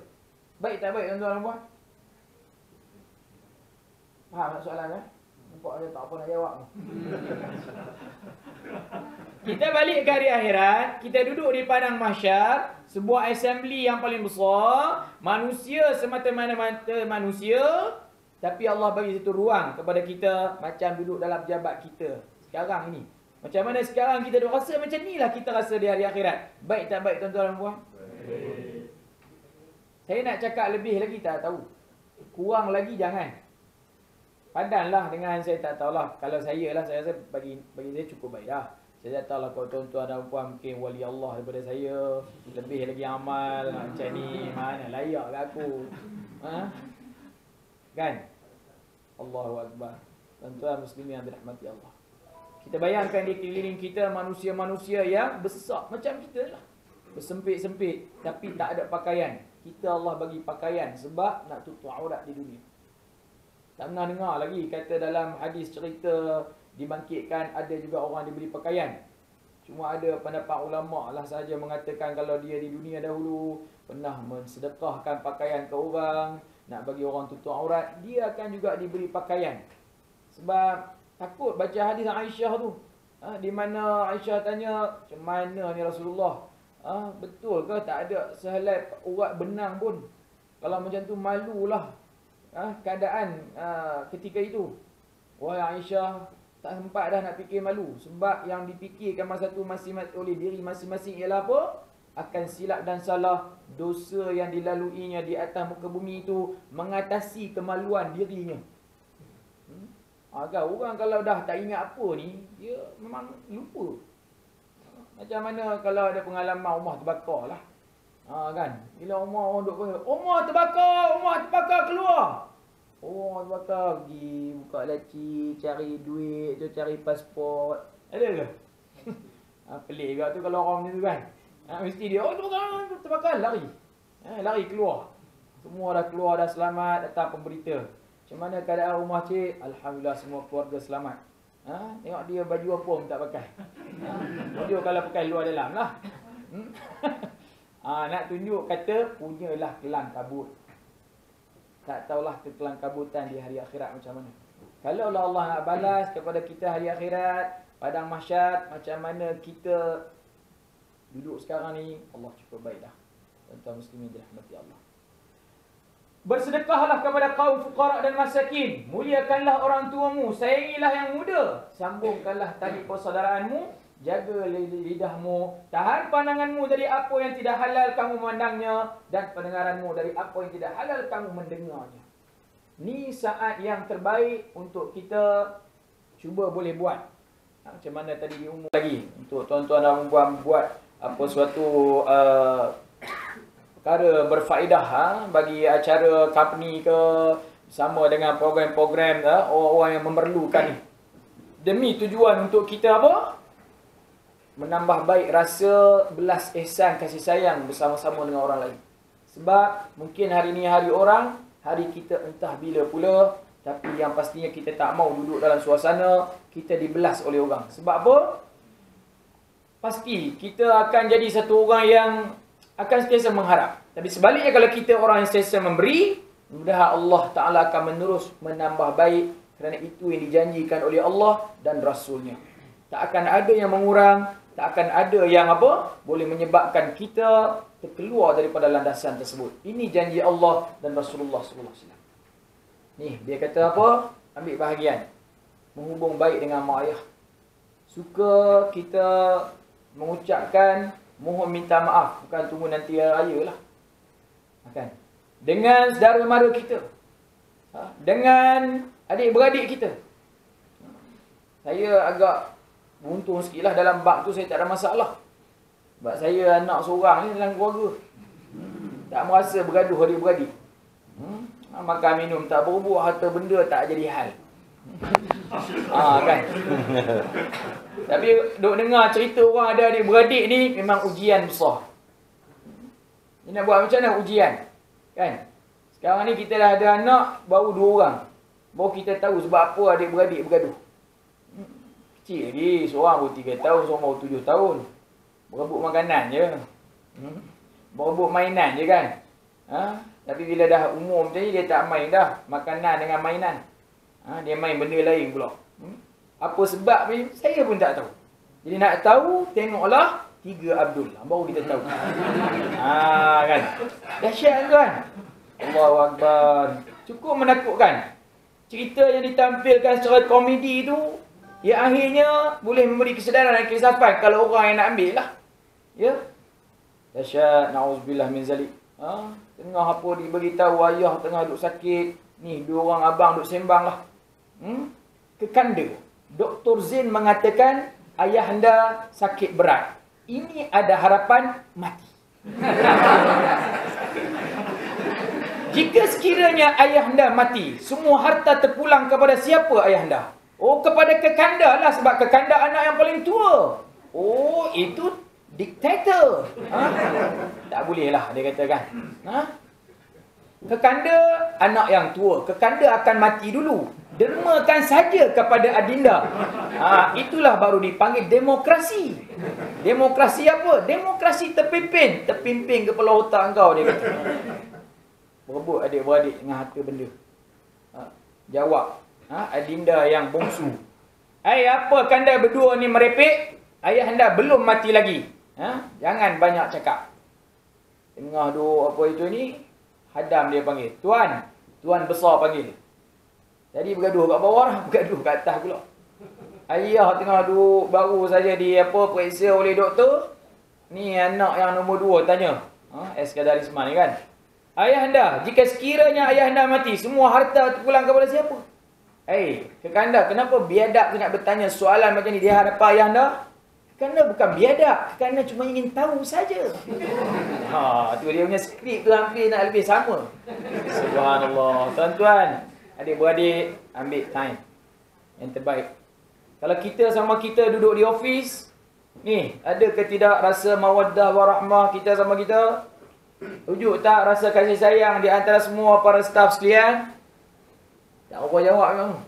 Baik tak baik tuan-tuan dan puan? Faham tak soalan kan? Nampak dia tak apa nak jawab. Kita balik ke hari akhirat, kita duduk di padang mahsyar, sebuah assembly yang paling besar, manusia semata-mata manusia, tapi Allah bagi satu ruang kepada kita macam duduk dalam jabat kita sekarang ini. Macam mana sekarang kita duduk rasa, macam inilah kita rasa di hari akhirat. Baik tak baik tuan-tuan dan puan? Saya nak cakap lebih lagi tak tahu. Kurang lagi jangan. Padanlah dengan, saya tak tahulah. Kalau saya lah, saya rasa bagi saya cukup baik dah. Saya tak tahulah kalau tuan-tuan dan puan mungkin wali Allah daripada saya, lebih lagi amal macam ni, mana layak ke aku. Kan? Allahu Akbar. Tuan-tuan muslimin yang dirahmati Allah. Kita bayangkan di keliling kita manusia-manusia yang besar macam kita lah. Bersempit-sempit tapi tak ada pakaian. Kita Allah bagi pakaian sebab nak tutup aurat di dunia. Tak pernah dengar lagi kata dalam hadis cerita dibangkitkan ada juga orang diberi pakaian. Cuma ada pendapat ulama lah sahaja mengatakan kalau dia di dunia dahulu pernah mensedekahkan pakaian ke orang, nak bagi orang tutup aurat, dia akan juga diberi pakaian. Sebab takut baca hadis Aisyah tu, di mana Aisyah tanya, macam mana ni Rasulullah, betul ke tak ada sehelai urat benang pun? Kalau macam tu malulah keadaan ketika itu. Wahai Aisyah, tak sempat dah nak fikir malu. Sebab yang dipikirkan masa tu oleh diri masing-masing ialah apa? Akan silap dan salah dosa yang dilaluinya di atas muka bumi itu mengatasi kemaluan dirinya. Agak orang kalau dah tak ingat apa ni, dia memang lupa. Macam mana kalau ada pengalaman rumah terbakar lah. Kan? Bila rumah duk kata, rumah terbakar keluar. Oh, terbakar pergi buka laci, cari duit, cari pasport. Ada ke? Pelik juga tu kalau orang macam tu kan. Mesti dia, terbakar, lari. Lari keluar. Semua dah keluar, dah selamat, datang pemberita. Macam mana keadaan rumah cik? Alhamdulillah semua keluarga selamat. Tengok dia baju apa pun tak pakai. Baju kalau pakai luar dalam lah. Nak tunjuk kata punyalah kelang kabut. Tak tahulah kekelang kabutan di hari akhirat macam mana. Kalau Allah nak balas kepada kita hari akhirat, padang mahsyar, macam mana kita duduk sekarang ni, Allah cukup baik dah. Tuan-tuan muslimin dirahmati Allah. Bersedekahlah kepada kaum fuqara dan masakin. Muliakanlah orang tuamu, sayangilah yang muda. Sambungkanlah tali persaudaraanmu. Jaga lidahmu, tahan pandanganmu dari apa yang tidak halal kamu memandangnya, dan pendengaranmu dari apa yang tidak halal kamu mendengarnya. Ni saat yang terbaik untuk kita cuba boleh buat. Macam mana tadi diumum lagi untuk tuan-tuan dan puan buat apa suatu perkara berfaedah bagi acara company ke, sama dengan program-program orang-orang yang memerlukan ni. Demi tujuan untuk kita apa? Menambah baik rasa belas ihsan kasih sayang bersama-sama dengan orang lain. Sebab mungkin hari ni hari orang, hari kita entah bila pula, tapi yang pastinya kita tak mau duduk dalam suasana kita dibelas oleh orang. Sebab apa? Pasti kita akan jadi satu orang yang akan sentiasa mengharap. Tapi sebaliknya kalau kita orang yang sentiasa memberi, mudah Allah Ta'ala akan menerus menambah baik, kerana itu yang dijanjikan oleh Allah dan Rasulnya. Tak akan ada yang mengurang, tak akan ada yang apa boleh menyebabkan kita terkeluar daripada landasan tersebut. Ini janji Allah dan Rasulullah sallallahu alaihi wasallam. Ni dia kata apa? Ambil bahagian. Menghubung baik dengan mak ayah. Suka kita mengucapkan mohon minta maaf, bukan tunggu nanti raya lah. Kan? Dengan saudara mara kita. Dengan adik-beradik kita. Saya agak beruntung sikit lah dalam bab tu, saya tak ada masalah. Sebab saya anak seorang ni dalam keluarga. Tak merasa bergaduh adik-beradik. Makan minum tak berubah, harta benda tak jadi hal. Kan. Tapi duk dengar cerita orang ada adik-beradik ni memang ujian besar. Ni nak buat macam mana ujian? Kan? Sekarang ni kita dah ada anak baru 2 orang. Baru kita tahu sebab apa adik-beradik bergaduh. Kecil lagi, seorang baru 3 tahun, seorang baru 7 tahun. Berebut makanan je. Berebut mainan je kan. Tapi bila dah umur macam ni, dia tak main dah. Makanan dengan mainan. Dia main benda lain pula. Apa sebab ni, saya pun tak tahu. Jadi nak tahu, tengoklah 3 Abdul. Baru kita tahu. Kan. Dahsyat kan? Allahu Akbar. Cukup menakutkan. Cerita yang ditampilkan secara komedi tu, ya akhirnya boleh memberi kesedaran dan keinsafan kalau orang yang nak ambil lah. Ya. Dahsyat, na'udzubillah min zalik. Tengah apa diberitahu ayah tengah duk sakit. Ni 2 orang abang duk sembang lah. Kekanda. Dr. Zain mengatakan ayah anda sakit berat. Ini ada harapan mati. Jika sekiranya ayah anda mati, semua harta terpulang kepada siapa ayah anda? Oh, kepada kekanda lah, sebab kekanda anak yang paling tua. Oh, itu diktator. Tak boleh lah, dia katakan. Kekanda anak yang tua. Kekanda akan mati dulu. Dermakan saja kepada adinda. Itulah baru dipanggil demokrasi. Demokrasi apa? Demokrasi terpimpin. Terpimpin kepala otak engkau, dia kata. Berebut adik-beradik dengan harta benda. Jawab. Adinda yang bongsu. Apa kanda berdua ni merepek? Ayah anda belum mati lagi. Jangan banyak cakap. Tengah duk apa itu ni, hadam dia panggil. Tuan. Tuan besar panggil. Jadi bergaduh kat bawah lah, bergaduh kat atas pula. Ayah tengah duk baru saja periksa oleh doktor. Ni anak yang nombor 2 tanya. Eskadarisman ni kan. Ayah anda, jika sekiranya ayah anda mati, semua harta terpulang kepada siapa? Kekanda, kenapa biadab tu nak bertanya soalan macam ni di hadapan ayah anda? Kekanda bukan biadab, kekanda cuma ingin tahu saja. Tu dia punya skrip tu hampir nak lebih sama. Subhanallah. Tuan-tuan, adik-beradik, ambil time yang terbaik. Kalau kita sama kita duduk di office, Ni, ada ke tidak rasa mawaddah warahmah kita sama kita? Wujud tak rasa kasih sayang di antara semua para staf sekalian? Tak apa jawab memang.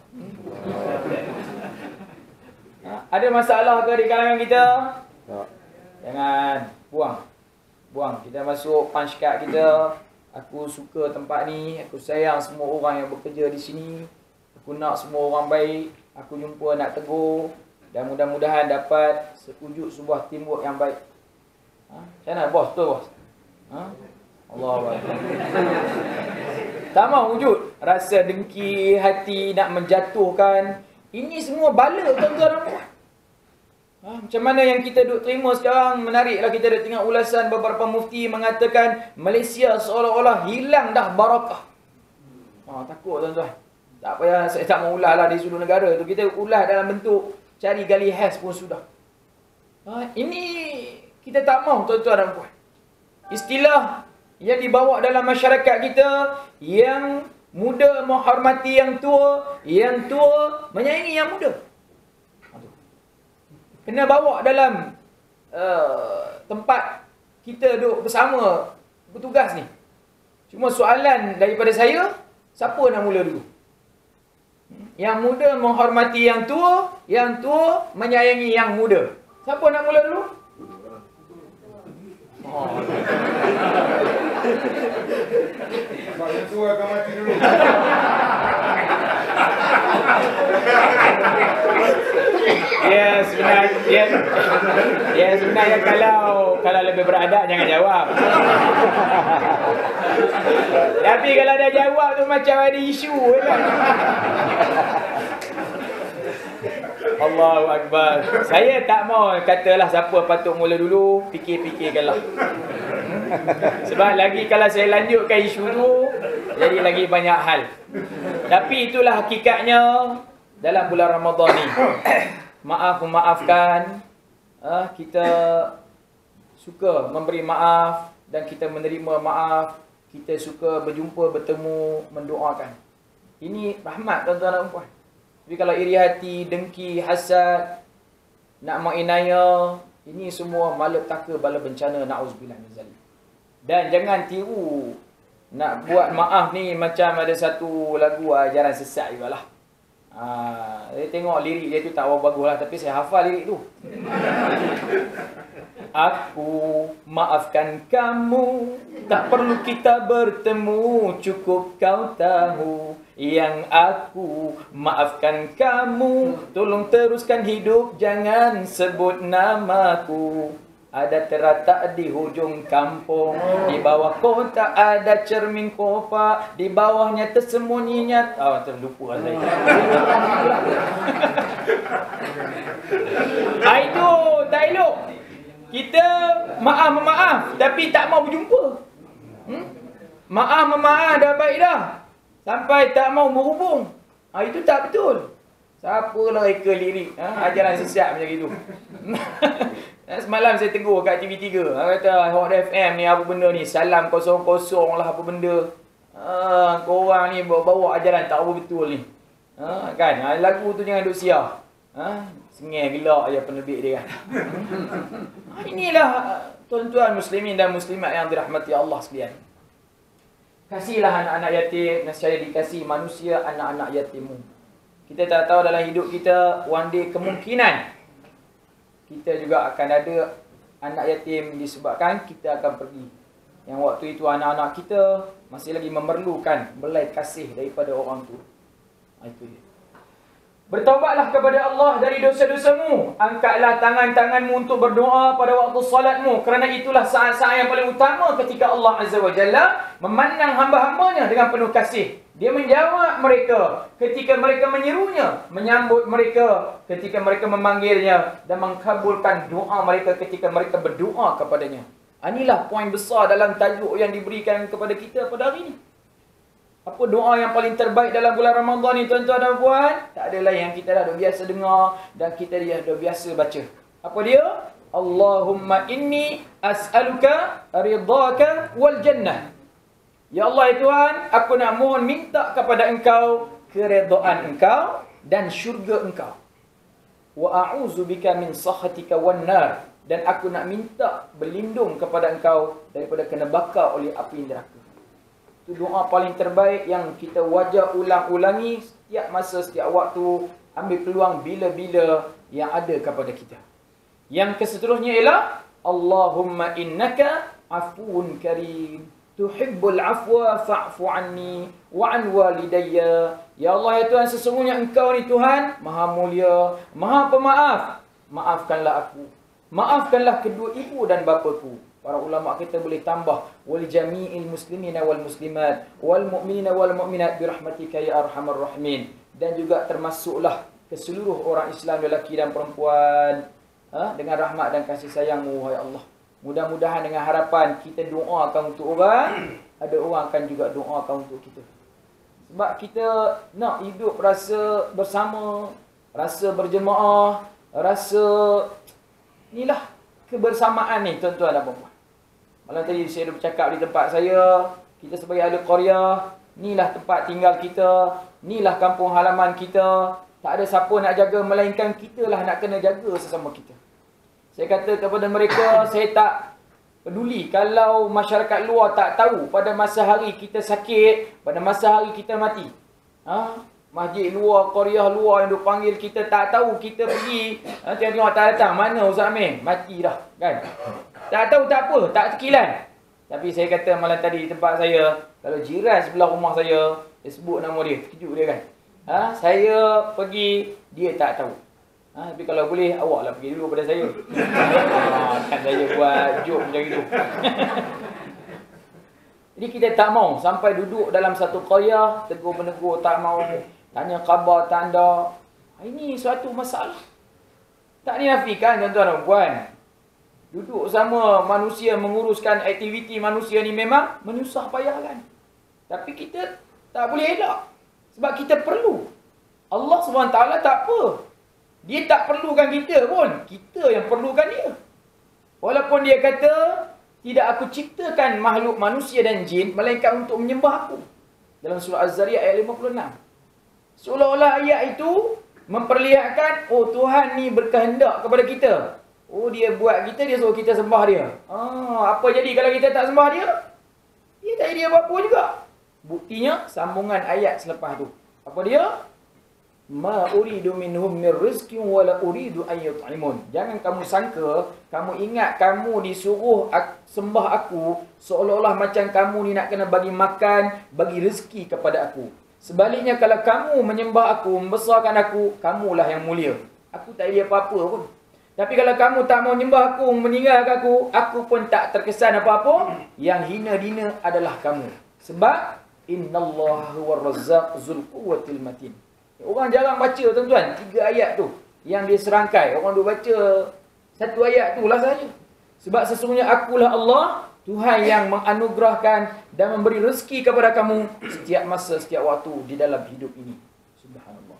Ada masalah ke di kalangan kita? Tak. Jangan. Buang. Kita masuk punch card kita. Aku suka tempat ni. Aku sayang semua orang yang bekerja di sini. Aku nak semua orang baik. Aku jumpa nak tegur. Dan mudah-mudahan dapat sewujud sebuah teamwork yang baik. Macam mana bos? Betul bos? Allah. Tak mau wujud. Rasa dengki hati nak menjatuhkan. Ini semua bala tuan-tuan dan puan. Macam mana yang kita duk terima sekarang? Menariklah kita duk tengok ulasan beberapa mufti mengatakan Malaysia seolah-olah hilang dah barakah. Takut tuan-tuan. Tak payah, saya tak mau ulas lah di seluruh negara tu. Kita ulas dalam bentuk cari gali has pun sudah. Ini kita tak mau tuan-tuan dan puan. Istilah yang dibawa dalam masyarakat kita, yang muda menghormati yang tua menyayangi yang muda. Kena bawa dalam tempat kita duduk bersama bertugas ni. Cuma soalan daripada saya, siapa nak mula dulu? Yang muda menghormati yang tua menyayangi yang muda. Siapa nak mula dulu? Yang tua akan mati dulu. Sebenarnya kalau lebih beradab jangan jawab. Tapi kalau dah jawab tu macam ada isu kan. Allahu Akbar. Saya tak mau katalah siapa patut mula dulu, fikir-fikirkanlah. Sebab lagi kalau saya lanjutkan isu tu, jadi lagi banyak hal. Tapi itulah hakikatnya dalam bulan Ramadan ni. Maafkan. Kita suka memberi maaf dan kita menerima maaf. Kita suka berjumpa, bertemu, mendoakan. Ini rahmat tuan-tuan dan puan. Tapi kalau iri hati, dengki, hasad, nak menginaya, ini semua malapetaka, bala bencana, na'udzubillah min zalik. Dan jangan tiru nak buat maaf ni macam ada satu lagu ajaran sesat juga lah. Saya tengok lirik dia tu tak bagus lah, tapi saya hafal lirik tu. Aku maafkan kamu, tak perlu kita bertemu, cukup kau tahu yang aku maafkan kamu. Tolong teruskan hidup, jangan sebut namaku. Ada terletak di hujung kampung, di bawah kota ada cermin kopak, di bawahnya tersembunyinya. Terlupa saya. Itu tak elok. Kita maaf, tapi tak mau berjumpa. Maaf dah baik dah, sampai tak mau berhubung. Itu tak betul. Siapalah reka lirik ajaran sesat macam itu. Semalam saya tegur kat TV3. Kata Hot FM ni apa benda ni, salam kosong-kosong lah apa benda. Korang ni bawa ajaran tak apa betul ni. Kan lagu tu jangan duk siar. Sengih gelak je penerbit dia kan. Inilah tuan-tuan muslimin dan muslimat yang dirahmati Allah sekalian. Kasihlah anak-anak yatim, nescaya dikasih manusia anak-anak yatimmu. Kita tak tahu dalam hidup kita, one day kemungkinan kita juga akan ada anak yatim disebabkan kita akan pergi. Yang waktu itu anak-anak kita masih lagi memerlukan belai kasih daripada orang tua. Itu dia. Bertaubatlah kepada Allah dari dosa-dosamu. Angkatlah tangan-tanganmu untuk berdoa pada waktu salatmu. Kerana itulah saat-saat yang paling utama ketika Allah Azza wa Jalla memandang hamba-hambanya dengan penuh kasih. Dia menjawab mereka ketika mereka menyerunya, menyambut mereka ketika mereka memanggilnya, dan mengkabulkan doa mereka ketika mereka berdoa kepadanya. Inilah poin besar dalam tajuk yang diberikan kepada kita pada hari ini. Apa doa yang paling terbaik dalam bulan Ramadan ni tuan-tuan dan puan? Tak ada lain yang kita dah biasa dengar dan kita dah biasa baca. Apa dia? Allahumma inni as'aluka ridhaka wal jannah. Ya Allah ya Tuhan, aku nak mohon minta kepada Engkau keredaan Engkau dan syurga Engkau. wa a'udzubika min sakhatika wan nar, dan aku nak minta berlindung kepada engkau daripada kena bakar oleh api neraka. Itu doa paling terbaik yang kita wajib ulang-ulangi setiap masa, setiap waktu, ambil peluang bila-bila yang ada kepada kita. Yang keseterusnya ialah Allahumma innaka afuun karim tuhibbul afwa fa'fu anni wa an walidayya. Ya Allah ya Tuhan, sesungguhnya Engkau ni Tuhan Maha mulia, Maha pemaaf. Maafkanlah aku, maafkanlah kedua ibu dan bapaku. Para ulama kita boleh tambah wal jami'il muslimina wal muslimat wal mu'minina wal mu'minat bi rahmatika ya arhamar rahimin. Dan juga termasuklah ke seluruh orang Islam lelaki dan perempuan dengan rahmat dan kasih sayang-Mu wahai Allah. Mudah-mudahan dengan harapan kita doakan untuk orang, ada orang akan juga doakan untuk kita. Sebab kita nak hidup rasa bersama, rasa berjemaah, rasa inilah kebersamaan ni tuan-tuan dan puan-puan. Malam tadi saya ada bercakap di tempat saya, kita sebagai ahli qaryah, inilah tempat tinggal kita, inilah kampung halaman kita. Tak ada siapa nak jaga melainkan kita lah nak kena jaga sesama kita. Saya kata kepada mereka, saya tak peduli kalau masyarakat luar tak tahu pada masa hari kita sakit, pada masa hari kita mati. Masjid luar, qaryah luar yang duk panggil kita tak tahu, kita pergi, tengok tak datang, mana Ustaz Amir? Mati dah, kan? Tak tahu tak apa, tak tekilan. Tapi saya kata malam tadi di tempat saya, kalau jiran sebelah rumah saya sebut nama dia, terkejut dia kan. Saya pergi, dia tak tahu. Tapi kalau boleh, awak lah pergi dulu pada saya. Kan saya buat joke macam itu. Jadi kita tak mau sampai duduk dalam satu qaryah, tegur-menegur, tak mau tanya khabar tanda. Ini suatu masalah. Tak dinafikan tuan-tuan dan puan. Duduk sama manusia menguruskan aktiviti manusia ni memang menyusah payahkan. Tapi kita tak boleh elak. Sebab kita perlu. Allah SWT tak apa. Dia tak perlukan kita pun. Kita yang perlukan dia. Walaupun dia kata, tidak aku ciptakan makhluk manusia dan jin, melainkan untuk menyembah aku. Dalam surah Az-Zariyat ayat 56. Seolah-olah ayat itu memperlihatkan, oh Tuhan ni berkehendak kepada kita. Oh dia buat kita, dia suruh kita sembah dia. Apa jadi kalau kita tak sembah dia? Dia tak jadi apa-apa juga. Buktinya, sambungan ayat selepas tu. Apa dia? Ma uridu minhum min rizqin wala uridu an yut'imun. Jangan kamu sangka, kamu ingat kamu disuruh sembah aku seolah-olah macam kamu ni nak kena bagi makan, bagi rezeki kepada aku. Sebaliknya kalau kamu menyembah aku, membesarkan aku, kamulah yang mulia. Aku tak ada apa-apa pun. Tapi kalau kamu tak mau menyembah aku, meninggalkan aku pun tak terkesan apa-apa. Yang hina-dina adalah kamu. Sebab innallaha huwar razzaq dzul quwwatil matin. Orang jarang baca tuan-tuan 3 ayat tu yang dia serangkai. Orang duk baca 1 ayat tu lah saja. Sebab sesungguhnya akulah Allah, Tuhan yang menganugerahkan dan memberi rezeki kepada kamu setiap masa, setiap waktu di dalam hidup ini. Subhanallah.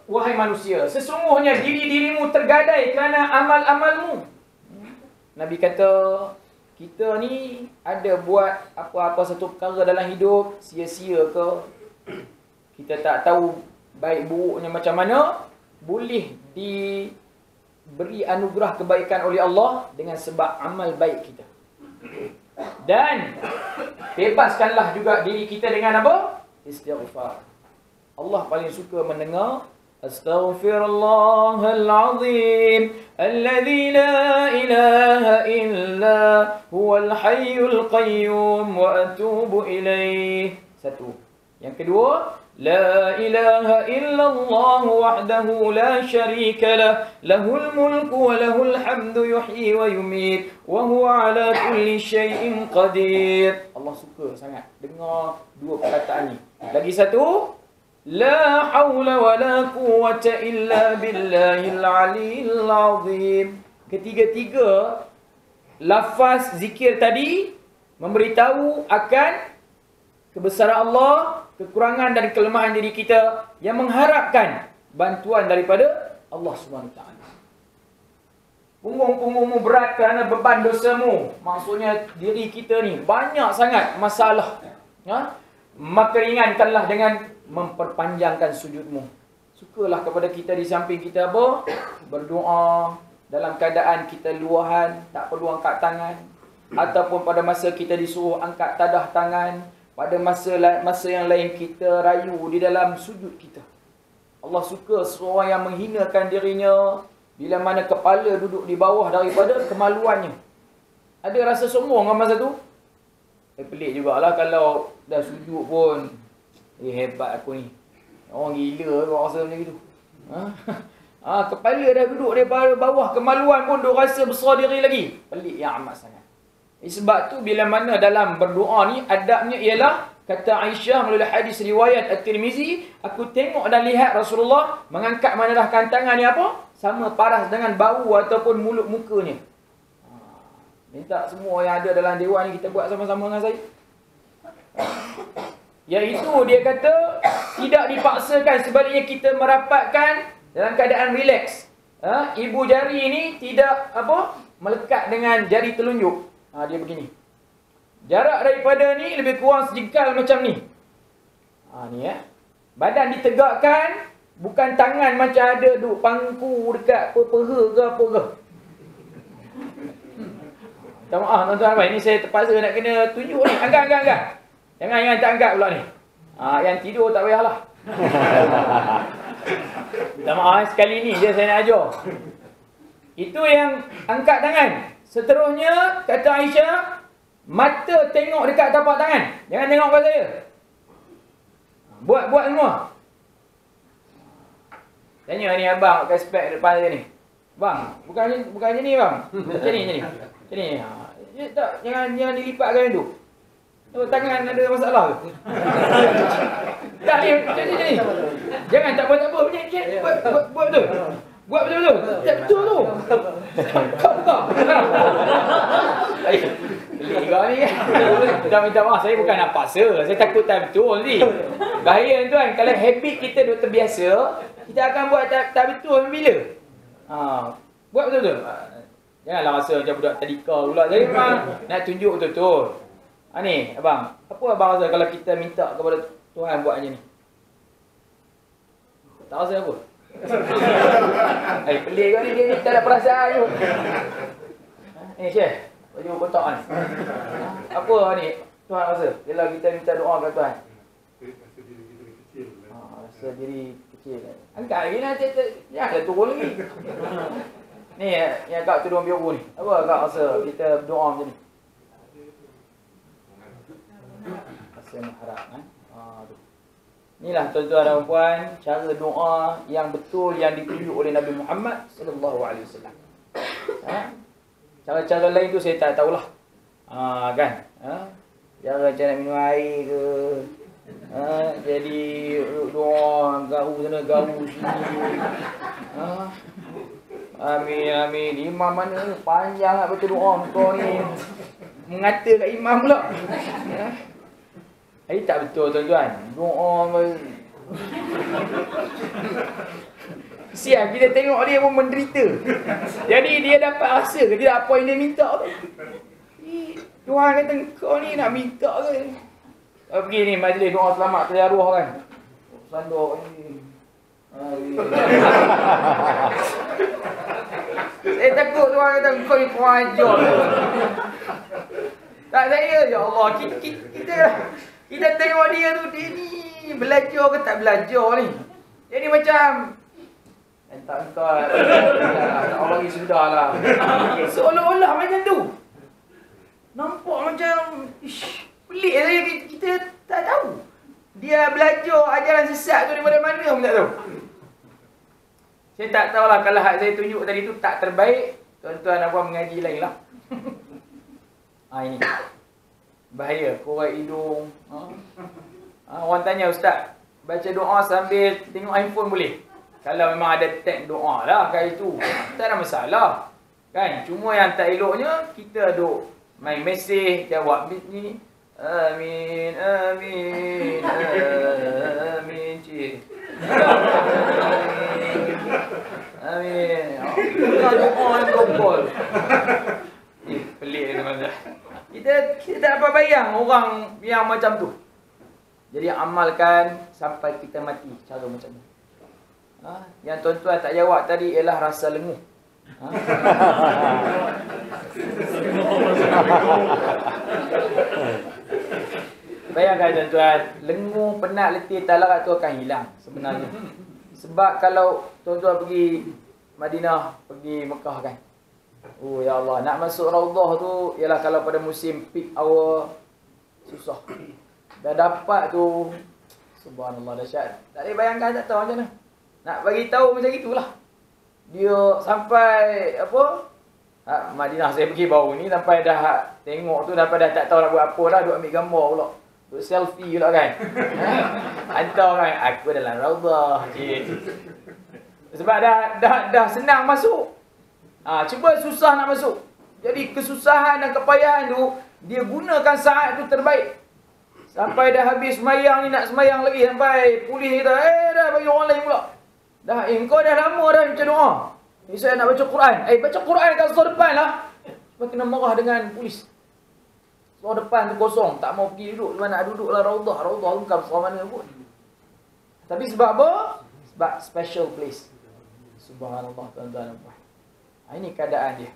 Wahai manusia, sesungguhnya diri-dirimu tergadai kerana amal-amalmu. Nabi kata, kita ni ada buat apa-apa satu perkara dalam hidup, sia-sia ke, kita tak tahu baik buruknya macam mana, boleh diberi anugerah kebaikan oleh Allah dengan sebab amal baik kita. Dan bebaskanlah juga diri kita dengan apa? Istighfar. Allah paling suka mendengar Astaghfirullahal azim alladzi la ilaha illa huwal hayyul qayyum wa atubu ilaih. Satu. Yang kedua, la ilaha illallah wahdahu la syarika lah, lahul mulku wa lahul hamdu yuhyi wa yumiit wa huwa ala kulli syai'in qadir. Allah suka sangat dengar 2 perkataan ni. Lagi satu, la haula wa la quwwata illa billahil aliyil azim. Ketiga-tiga lafaz zikir tadi memberitahu akan kebesaran Allah, kekurangan dan kelemahan diri kita yang mengharapkan bantuan daripada Allah SWT. Punggung-punggungmu berat kerana beban dosamu. Maksudnya diri kita ni banyak sangat masalah. Maka ringankanlah dengan memperpanjangkan sujudmu. Sukalah kepada kita di samping kita apa? Berdoa dalam keadaan kita luahan, tak perlu angkat tangan. Ataupun pada masa kita disuruh angkat tadah tangan. Pada masa yang lain kita rayu di dalam sujud kita. Allah suka seorang yang menghinakan dirinya bila mana kepala duduk di bawah daripada kemaluannya. Ada rasa sombong kan masa tu? Pelik jugalah kalau dah sujud pun. Hebat aku ni. Orang gila kau rasa macam gitu. Kepala dah duduk daripada bawah kemaluan pun duk rasa besar diri lagi. Pelik yang amat sangat. Sebab tu bila mana dalam berdoa ni adabnya ialah kata Aisyah melalui hadis riwayat At-Tirmizi, aku tengok dan lihat Rasulullah mengangkat menadahkan tangan ni apa? Sama paras dengan bau ataupun mulut mukanya. Minta semua yang ada dalam dewan ni kita buat sama-sama dengan saya. Iaitu dia kata tidak dipaksakan, sebaliknya kita merapatkan dalam keadaan relax. Ibu jari ni tidak melekat dengan jari telunjuk. Dia begini. Jarak daripada ni lebih kurang sejengkal macam ni. Ni badan ditegakkan, bukan tangan macam ada duk pangku dekat peha ke apa ke. Minta maaf tuan-tuan, ini saya terpaksa nak kena tunjuk ni. Angkat. Jangan tak angkat pula ni. Yang tidur tak payahlah. Minta maaf, sekali ni je saya nak ajar. Itu yang angkat tangan. Seterusnya, kata Aisyah, mata tengok dekat tapak tangan. Jangan tengok kat saya. Buat semua. Tanya ni abang pakai spek depan dia ni. Bang, bukan macam ni bang. Macam ni. Tak, jangan dilipatkan tu. Tangan ada masalah ke? Tak ni, macam ni. Jangan tak apa. Buat betul. Buat betul-betul. Tak betul tu. Kau buka. Pelik kau ni kan. Dah minta maaf, saya bukan nak paksa. Saya takut tak betul ni. Bahaya tuan, kalau habit kita dah terbiasa, kita akan buat tak betul bila? Buat betul-betul. Janganlah rasa macam budak tadika pula. Saya memang nak tunjuk betul-betul. Ni, abang. Apa abang rasa kalau kita minta kepada Tuhan buat macam ni? Tak rasa apa? Pelik kau ni, dia tak ada perasaan tu. Syekh, baju kotak ni. Apa ni Tuhan rasa bila kita minta doa kat Tuhan? Rasa diri kita kecil. Rasa diri kecil. Angkat lagi nanti, janganlah turun lagi. Ni yang kat tudung biru ni. Apa kak rasa kita berdoa macam ni? Rasa mengharap Inilah tuan-tuan dan puan, cara doa yang betul yang ditunjuk oleh Nabi Muhammad sallallahu alaihi wasallam. Cara-cara lain tu saya tak tahulah. Kan? Cara macam nak minum air ke. Jadi doa garu sana garu sini. Amin. Imam mana panjang nak baca doa kau ni. Mengata kat imam pula. Ini tak betul tuan-tuan. Doa siap kita tengok dia pun menderita. Jadi dia dapat rasa ke tidak apa yang dia minta tu. Tuhan kata kau ni nak minta ke? Pergi ni majlis doa selamat terjaruh kan. Sanduk ni. Saya takut Tuhan kata kau ni kurang ajar. Tak saya, ya Allah, kita tengok dia tu, dia ni belajar ke tak belajar ni. Jadi macam tak bagi sudahlah. Seolah-olah macam tu. Nampak macam pelik saja, kita tak tahu. Dia belajar ajaran sesat tu daripada mana pun tak tahu. Saya tak tahulah kalau hak saya tunjuk tadi tu tak terbaik, tuan-tuan dan puan mengaji lain lah. Ini bahaya, korek hidung. Orang tanya, ustaz, baca doa sambil tengok handphone boleh? Kalau memang ada tag doa lah kat itu, tak ada masalah. Kan? Cuma yang tak eloknya, kita duk main mesej, jawab ni. Amin, amin, amin, cik. Amin. Doa yang gopol. Pelik teman-teman. Kita tak dapat bayang orang yang macam tu. Jadi amalkan sampai kita mati cara macam ni. Yang tuan-tuan tak jawab tadi ialah rasa lenguh. Bayangkan tuan-tuan, lenguh, penat, letih, talarat tu akan hilang sebenarnya. Sebab kalau tuan-tuan pergi Madinah, pergi Mekah kan, oh ya Allah, nak masuk Raudhah tu ialah kalau pada musim peak hour susah. Dah dapat tu, subhanallah, dahsyat. Tak boleh bayangkan, tak tahu macam mana. Nak bagi tahu macam itulah. Dia sampai apa? Madinah saya pergi baru ni, sampai dah tengok tu, sampai dah tak tahu nak buat apa dah, duk ambil gambar pula. Duk selfie pula kan. Hantar kan, aku dalam Raudhah. Sebab dah senang masuk. Cuba susah nak masuk. Jadi kesusahan dan kepayahan tu, dia gunakan saat tu terbaik. Sampai dah habis semayang ni, nak semayang lagi, sampai polis kata, dah bagi orang lain pula. Dah, kau dah lama dah baca doa. Ni saya nak baca Quran. Baca Quran kat seluar depan lah. Sebab kena marah dengan polis. Seluar depan tu kosong, tak mau pergi duduk. Cuma nak duduk lah Raudhah. Raudhah tu bukan seluar mana pun. Tapi sebab apa? Sebab special place. Subhanallah, tuan-tuan dan puan. Ini keadaan dia.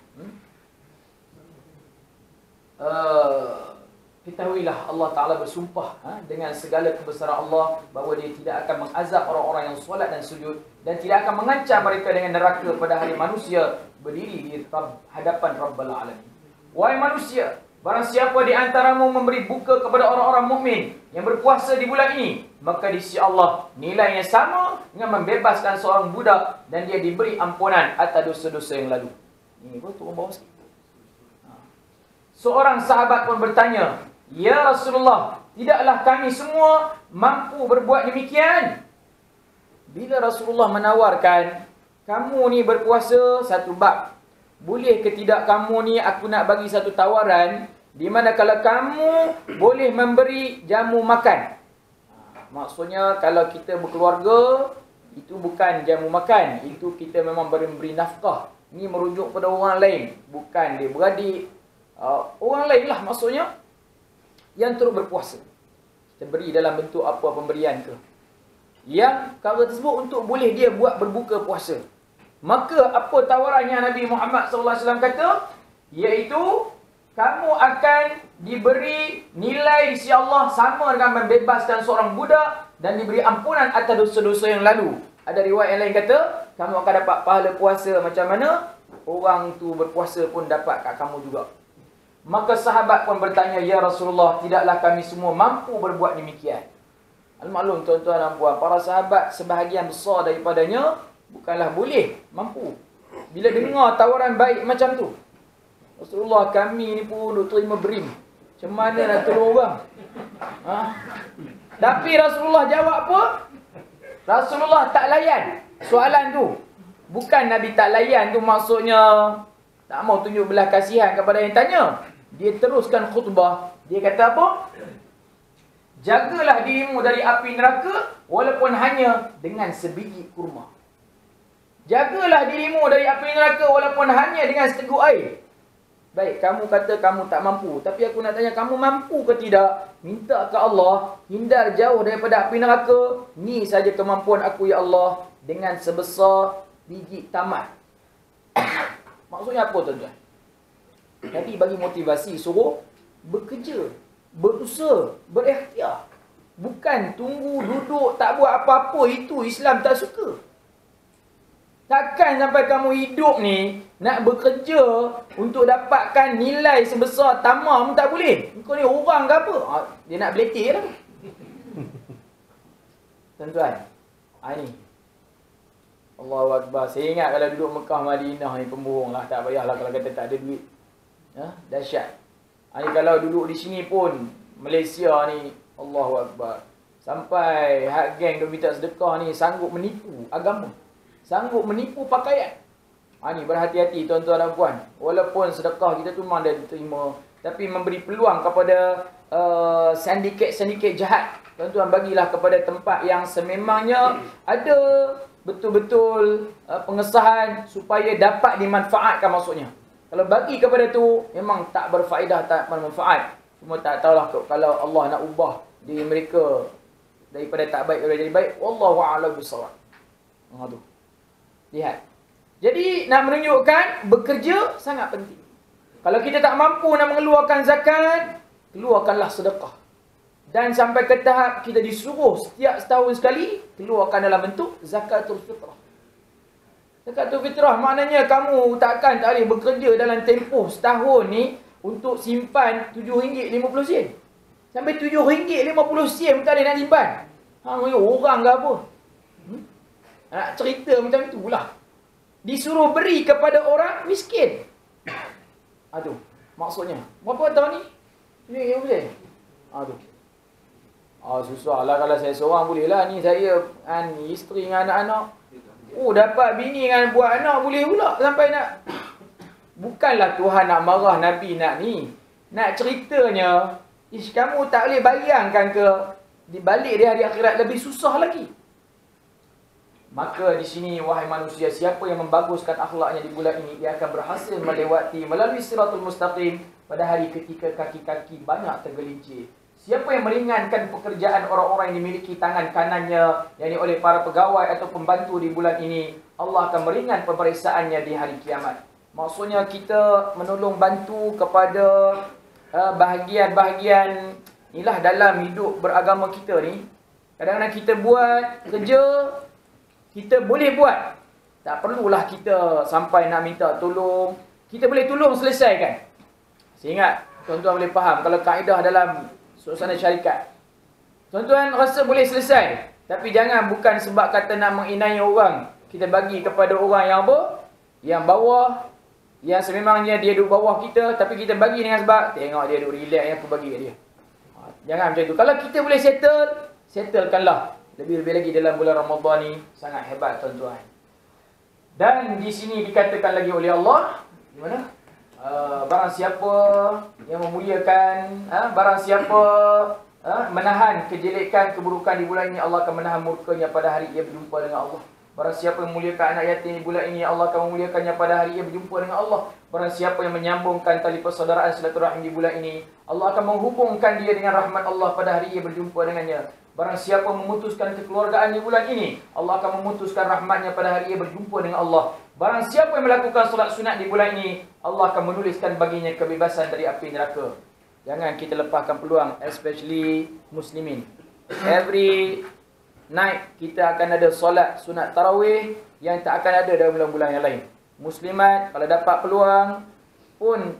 Ketahuilah Allah Ta'ala bersumpah dengan segala kebesaran Allah bahawa dia tidak akan mengazab orang-orang yang solat dan sujud, dan tidak akan mengancam mereka dengan neraka pada hari manusia berdiri di hadapan Rabbul Alamin. Wahai manusia, barang siapa di antaramu memberi buka kepada orang-orang mukmin yang berpuasa di bulan ini, maka di sisi Allah nilainya sama dengan membebaskan seorang budak dan dia diberi ampunan atas dosa-dosa yang lalu. Ini pun turun bawah sikit. Seorang sahabat pun bertanya, "Ya Rasulullah, tidaklah kami semua mampu berbuat demikian?" Bila Rasulullah menawarkan, "Kamu ni berpuasa satu bab. Boleh ke tidak kamu ni, aku nak bagi satu tawaran, di mana kalau kamu boleh memberi jamu makan." Maksudnya kalau kita berkeluarga, itu bukan jamu makan, itu kita memang memberi nafkah. Ini merujuk pada orang lain, bukan dia beradik. Orang lain lah maksudnya yang turut berpuasa. Kita beri dalam bentuk apa pemberian ke. Yang kata tersebut untuk boleh dia buat berbuka puasa. Maka apa tawarannya Nabi Muhammad SAW kata? Iaitu kamu akan diberi nilai di sisi Allah sama dengan membebaskan seorang budak dan diberi ampunan atas dosa-dosa yang lalu. Ada riwayat yang lain kata, kamu akan dapat pahala puasa macam mana orang tu berpuasa pun dapat kat kamu juga. Maka sahabat pun bertanya, "Ya Rasulullah, tidaklah kami semua mampu berbuat demikian?" Al-maklum tuan-tuan dan puan, para sahabat sebahagian besar daripadanya bukanlah boleh, mampu. Bila dengar tawaran baik macam tu, Rasulullah, kami ni pun duk terima berim. Macam mana nak tolong orang? Tapi Rasulullah jawab apa? Rasulullah tak layan soalan tu. Bukan Nabi tak layan tu maksudnya tak mau tunjuk belas kasihan kepada yang tanya. Dia teruskan khutbah. Dia kata apa? Jagalah dirimu dari api neraka walaupun hanya dengan sebiji kurma. Jagalah dirimu dari api neraka walaupun hanya dengan seteguk air. Baik, kamu kata kamu tak mampu. Tapi aku nak tanya, kamu mampu ke tidak? Minta ke Allah, hindar jauh daripada api neraka. Ni saja kemampuan aku ya Allah, dengan sebesar biji tamat. Maksudnya apa tuan-tuan? Nabi bagi motivasi suruh bekerja, berusaha, berikhtiar. Bukan tunggu, duduk, tak buat apa-apa. Itu Islam tak suka. Takkan sampai kamu hidup ni nak bekerja untuk dapatkan nilai sebesar tamar pun tak boleh. Kau ni orang ke apa? Dia nak beletir lah. Tuan-tuan, ini Allahu Akbar. Saya ingat kalau duduk Mekah Madinah ni pembohong lah. Tak payahlah kalau kata tak ada duit. Dahsyat. Ini kalau duduk di sini pun Malaysia ni Allahu Akbar. Sampai hak geng duk minta sedekah ni sanggup menipu agama. Sanggup menipu pakaian. Ni berhati-hati tuan-tuan dan puan. Walaupun sedekah kita tu memang dah diterima, tapi memberi peluang kepada sindiket-sindiket jahat. Tuan-tuan bagilah kepada tempat yang sememangnya ada betul-betul pengesahan supaya dapat dimanfaatkan maksudnya. Kalau bagi kepada tu memang tak berfaedah, tak bermanfaat. Cuma tak tahulah kalau Allah nak ubah diri mereka daripada tak baik kepada jadi baik. Wallahu a'lam bissawab. Tu. Lihat. Jadi nak menunjukkan bekerja sangat penting. Kalau kita tak mampu nak mengeluarkan zakat, keluarkanlah sedekah. Dan sampai ke tahap kita disuruh setiap setahun sekali keluarkan dalam bentuk zakatul fitrah. Zakatul fitrah maknanya kamu tak boleh bekerja dalam tempoh setahun ni untuk simpan RM7.50. Sampai RM7.50 tak boleh nak simpan. Orang ke apa? Nak cerita macam itulah. Disuruh beri kepada orang miskin. Aduh, maksudnya berapa tahun ni? RM7.50. Susahlah kalau saya seorang boleh lah. Ni saya, ni isteri dengan anak-anak. Dapat bini dengan buat anak boleh pula sampai nak. Bukanlah Tuhan nak marah Nabi nak ni. Nak ceritanya, kamu tak boleh bayangkan ke di balik di hari akhirat lebih susah lagi. Maka di sini wahai manusia, siapa yang membaguskan akhlaknya di bulan ini, dia akan berhasil melewati melalui siratul mustaqim pada hari ketika kaki-kaki banyak tergelincir. Siapa yang meringankan pekerjaan orang-orang yang dimiliki tangan kanannya, yakni oleh para pegawai atau pembantu di bulan ini, Allah akan meringan pemeriksaannya di hari kiamat. Maksudnya kita menolong bantu kepada bahagian-bahagian inilah dalam hidup beragama kita ni. Kadang-kadang kita buat kerja, kita boleh buat. Tak perlulah kita sampai nak minta tolong. Kita boleh tolong selesaikan. Saya ingat, tuan-tuan boleh faham kalau kaedah dalam suasana syarikat. Tuan-tuan rasa boleh selesai. Tapi jangan bukan sebab kata nak menginai orang, kita bagi kepada orang yang apa? Yang bawah. Yang sememangnya dia duduk bawah kita, tapi kita bagi dengan sebab tengok dia duduk relax yang aku bagi kat dia. Jangan macam itu. Kalau kita boleh settlekanlah. Lebih-lebih lagi dalam bulan Ramadan ni sangat hebat tuan-tuan. Dan di sini dikatakan lagi oleh Allah, di mana? Barang siapa yang memuliakan, barang siapa menahan kejelekan, keburukan di bulan ini, Allah akan menahan murkanya pada hari ia berjumpa dengan Allah. Barang siapa yang memuliakan anak yatim di bulan ini, Allah akan memuliakannya pada hari ia berjumpa dengan Allah. Barang siapa yang menyambungkan tali persaudaraan silaturahim di bulan ini, Allah akan menghubungkan dia dengan rahmat Allah pada hari ia berjumpa dengannya. Barang siapa memutuskan kekeluargaan di bulan ini, Allah akan memutuskan rahmatnya pada hari ia berjumpa dengan Allah. Barang siapa yang melakukan solat sunat di bulan ini, Allah akan menuliskan baginya kebebasan dari api neraka. Jangan kita lepaskan peluang, especially muslimin. Every night kita akan ada solat sunat tarawih yang tak akan ada dalam bulan-bulan yang lain. Muslimat kalau dapat peluang pun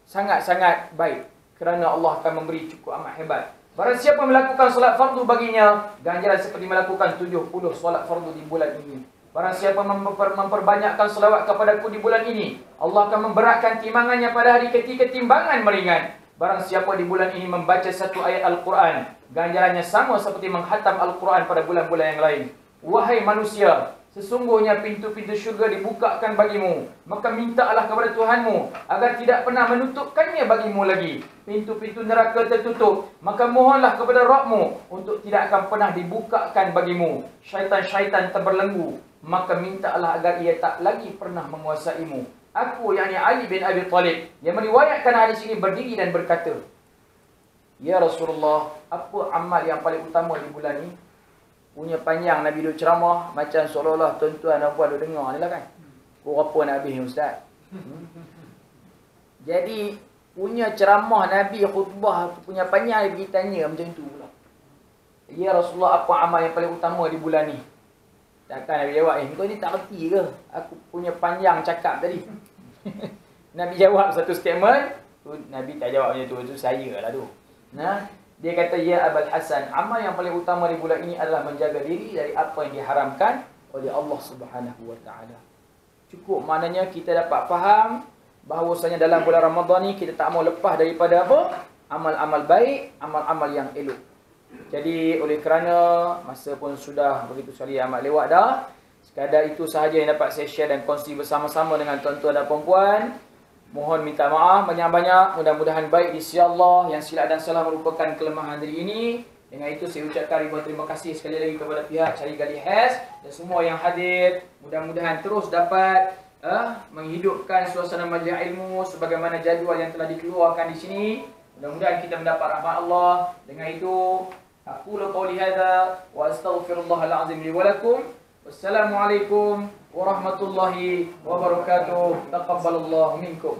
sangat-sangat baik, kerana Allah akan memberi cukup amat hebat. Barang siapa melakukan solat fardu baginya ganjaran seperti melakukan 70 solat fardu di bulan ini. Barang siapa memperbanyakkan selawat kepadaku di bulan ini, Allah akan memberatkan timbangannya pada hari ketika timbangan meringan. Barang siapa di bulan ini membaca satu ayat Al-Quran, ganjarannya sama seperti menghatam Al-Quran pada bulan-bulan yang lain. Wahai manusia, sesungguhnya pintu-pintu syurga dibukakan bagimu, maka mintalah kepada Tuhanmu agar tidak pernah menutupkannya bagimu lagi. Pintu-pintu neraka tertutup, maka mohonlah kepada Rabbmu untuk tidak akan pernah dibukakan bagimu. Syaitan-syaitan terbelenggu, maka mintalah agar ia tak lagi pernah menguasaimu. Aku, yakni Ali bin Abi Talib, yang meriwayatkan hadis ini berdiri dan berkata, Ya Rasulullah, apa amal yang paling utama di bulan ini? Punya panjang Nabi duduk ceramah, macam seolah-olah tuan-tuan dan puan duduk dengar ni lah kan. Apa nak habis ni Ustaz? Jadi, punya ceramah Nabi, khutbah punya panjang, dia pergi tanya macam tu pula. Ya Rasulullah, apa amal yang paling utama di bulan ni? Takkan Nabi jawab, kau ni tak reti ke? Aku punya panjang cakap tadi. Nabi jawab satu statement, Nabi tak jawab macam tu, itu saya lah tu. Nah, dia kata, Ya Abul Hasan, amal yang paling utama di bulan ini adalah menjaga diri dari apa yang diharamkan oleh Allah Subhanahu Wa Taala. Cukup maknanya kita dapat faham bahawasanya dalam bulan Ramadan ni kita tak mau lepas daripada apa? Amal-amal baik, amal-amal yang elok. Jadi oleh kerana masa pun sudah begitu sekali amat lewat dah, sekadar itu sahaja yang dapat saya share dan kongsi bersama-sama dengan tuan-tuan dan puan-puan. Mohon minta maaf banyak-banyak, mudah-mudahan baik di sisi Allah. Yang silap dan salah merupakan kelemahan diri ini. Dengan itu saya ucapkan ribuan terima kasih sekali lagi kepada pihak Cari Gali Hes dan semua yang hadir. Mudah-mudahan terus dapat menghidupkan suasana majlis ilmu sebagaimana jadual yang telah dikeluarkan di sini. Mudah-mudahan kita mendapat rahmat Allah. Dengan itu, aqulu qawli hadza wa astaghfirullahal azim li wa lakum Wassalamualaikum warahmatullahi wabarakatuh. Taqabbalallahu minkum.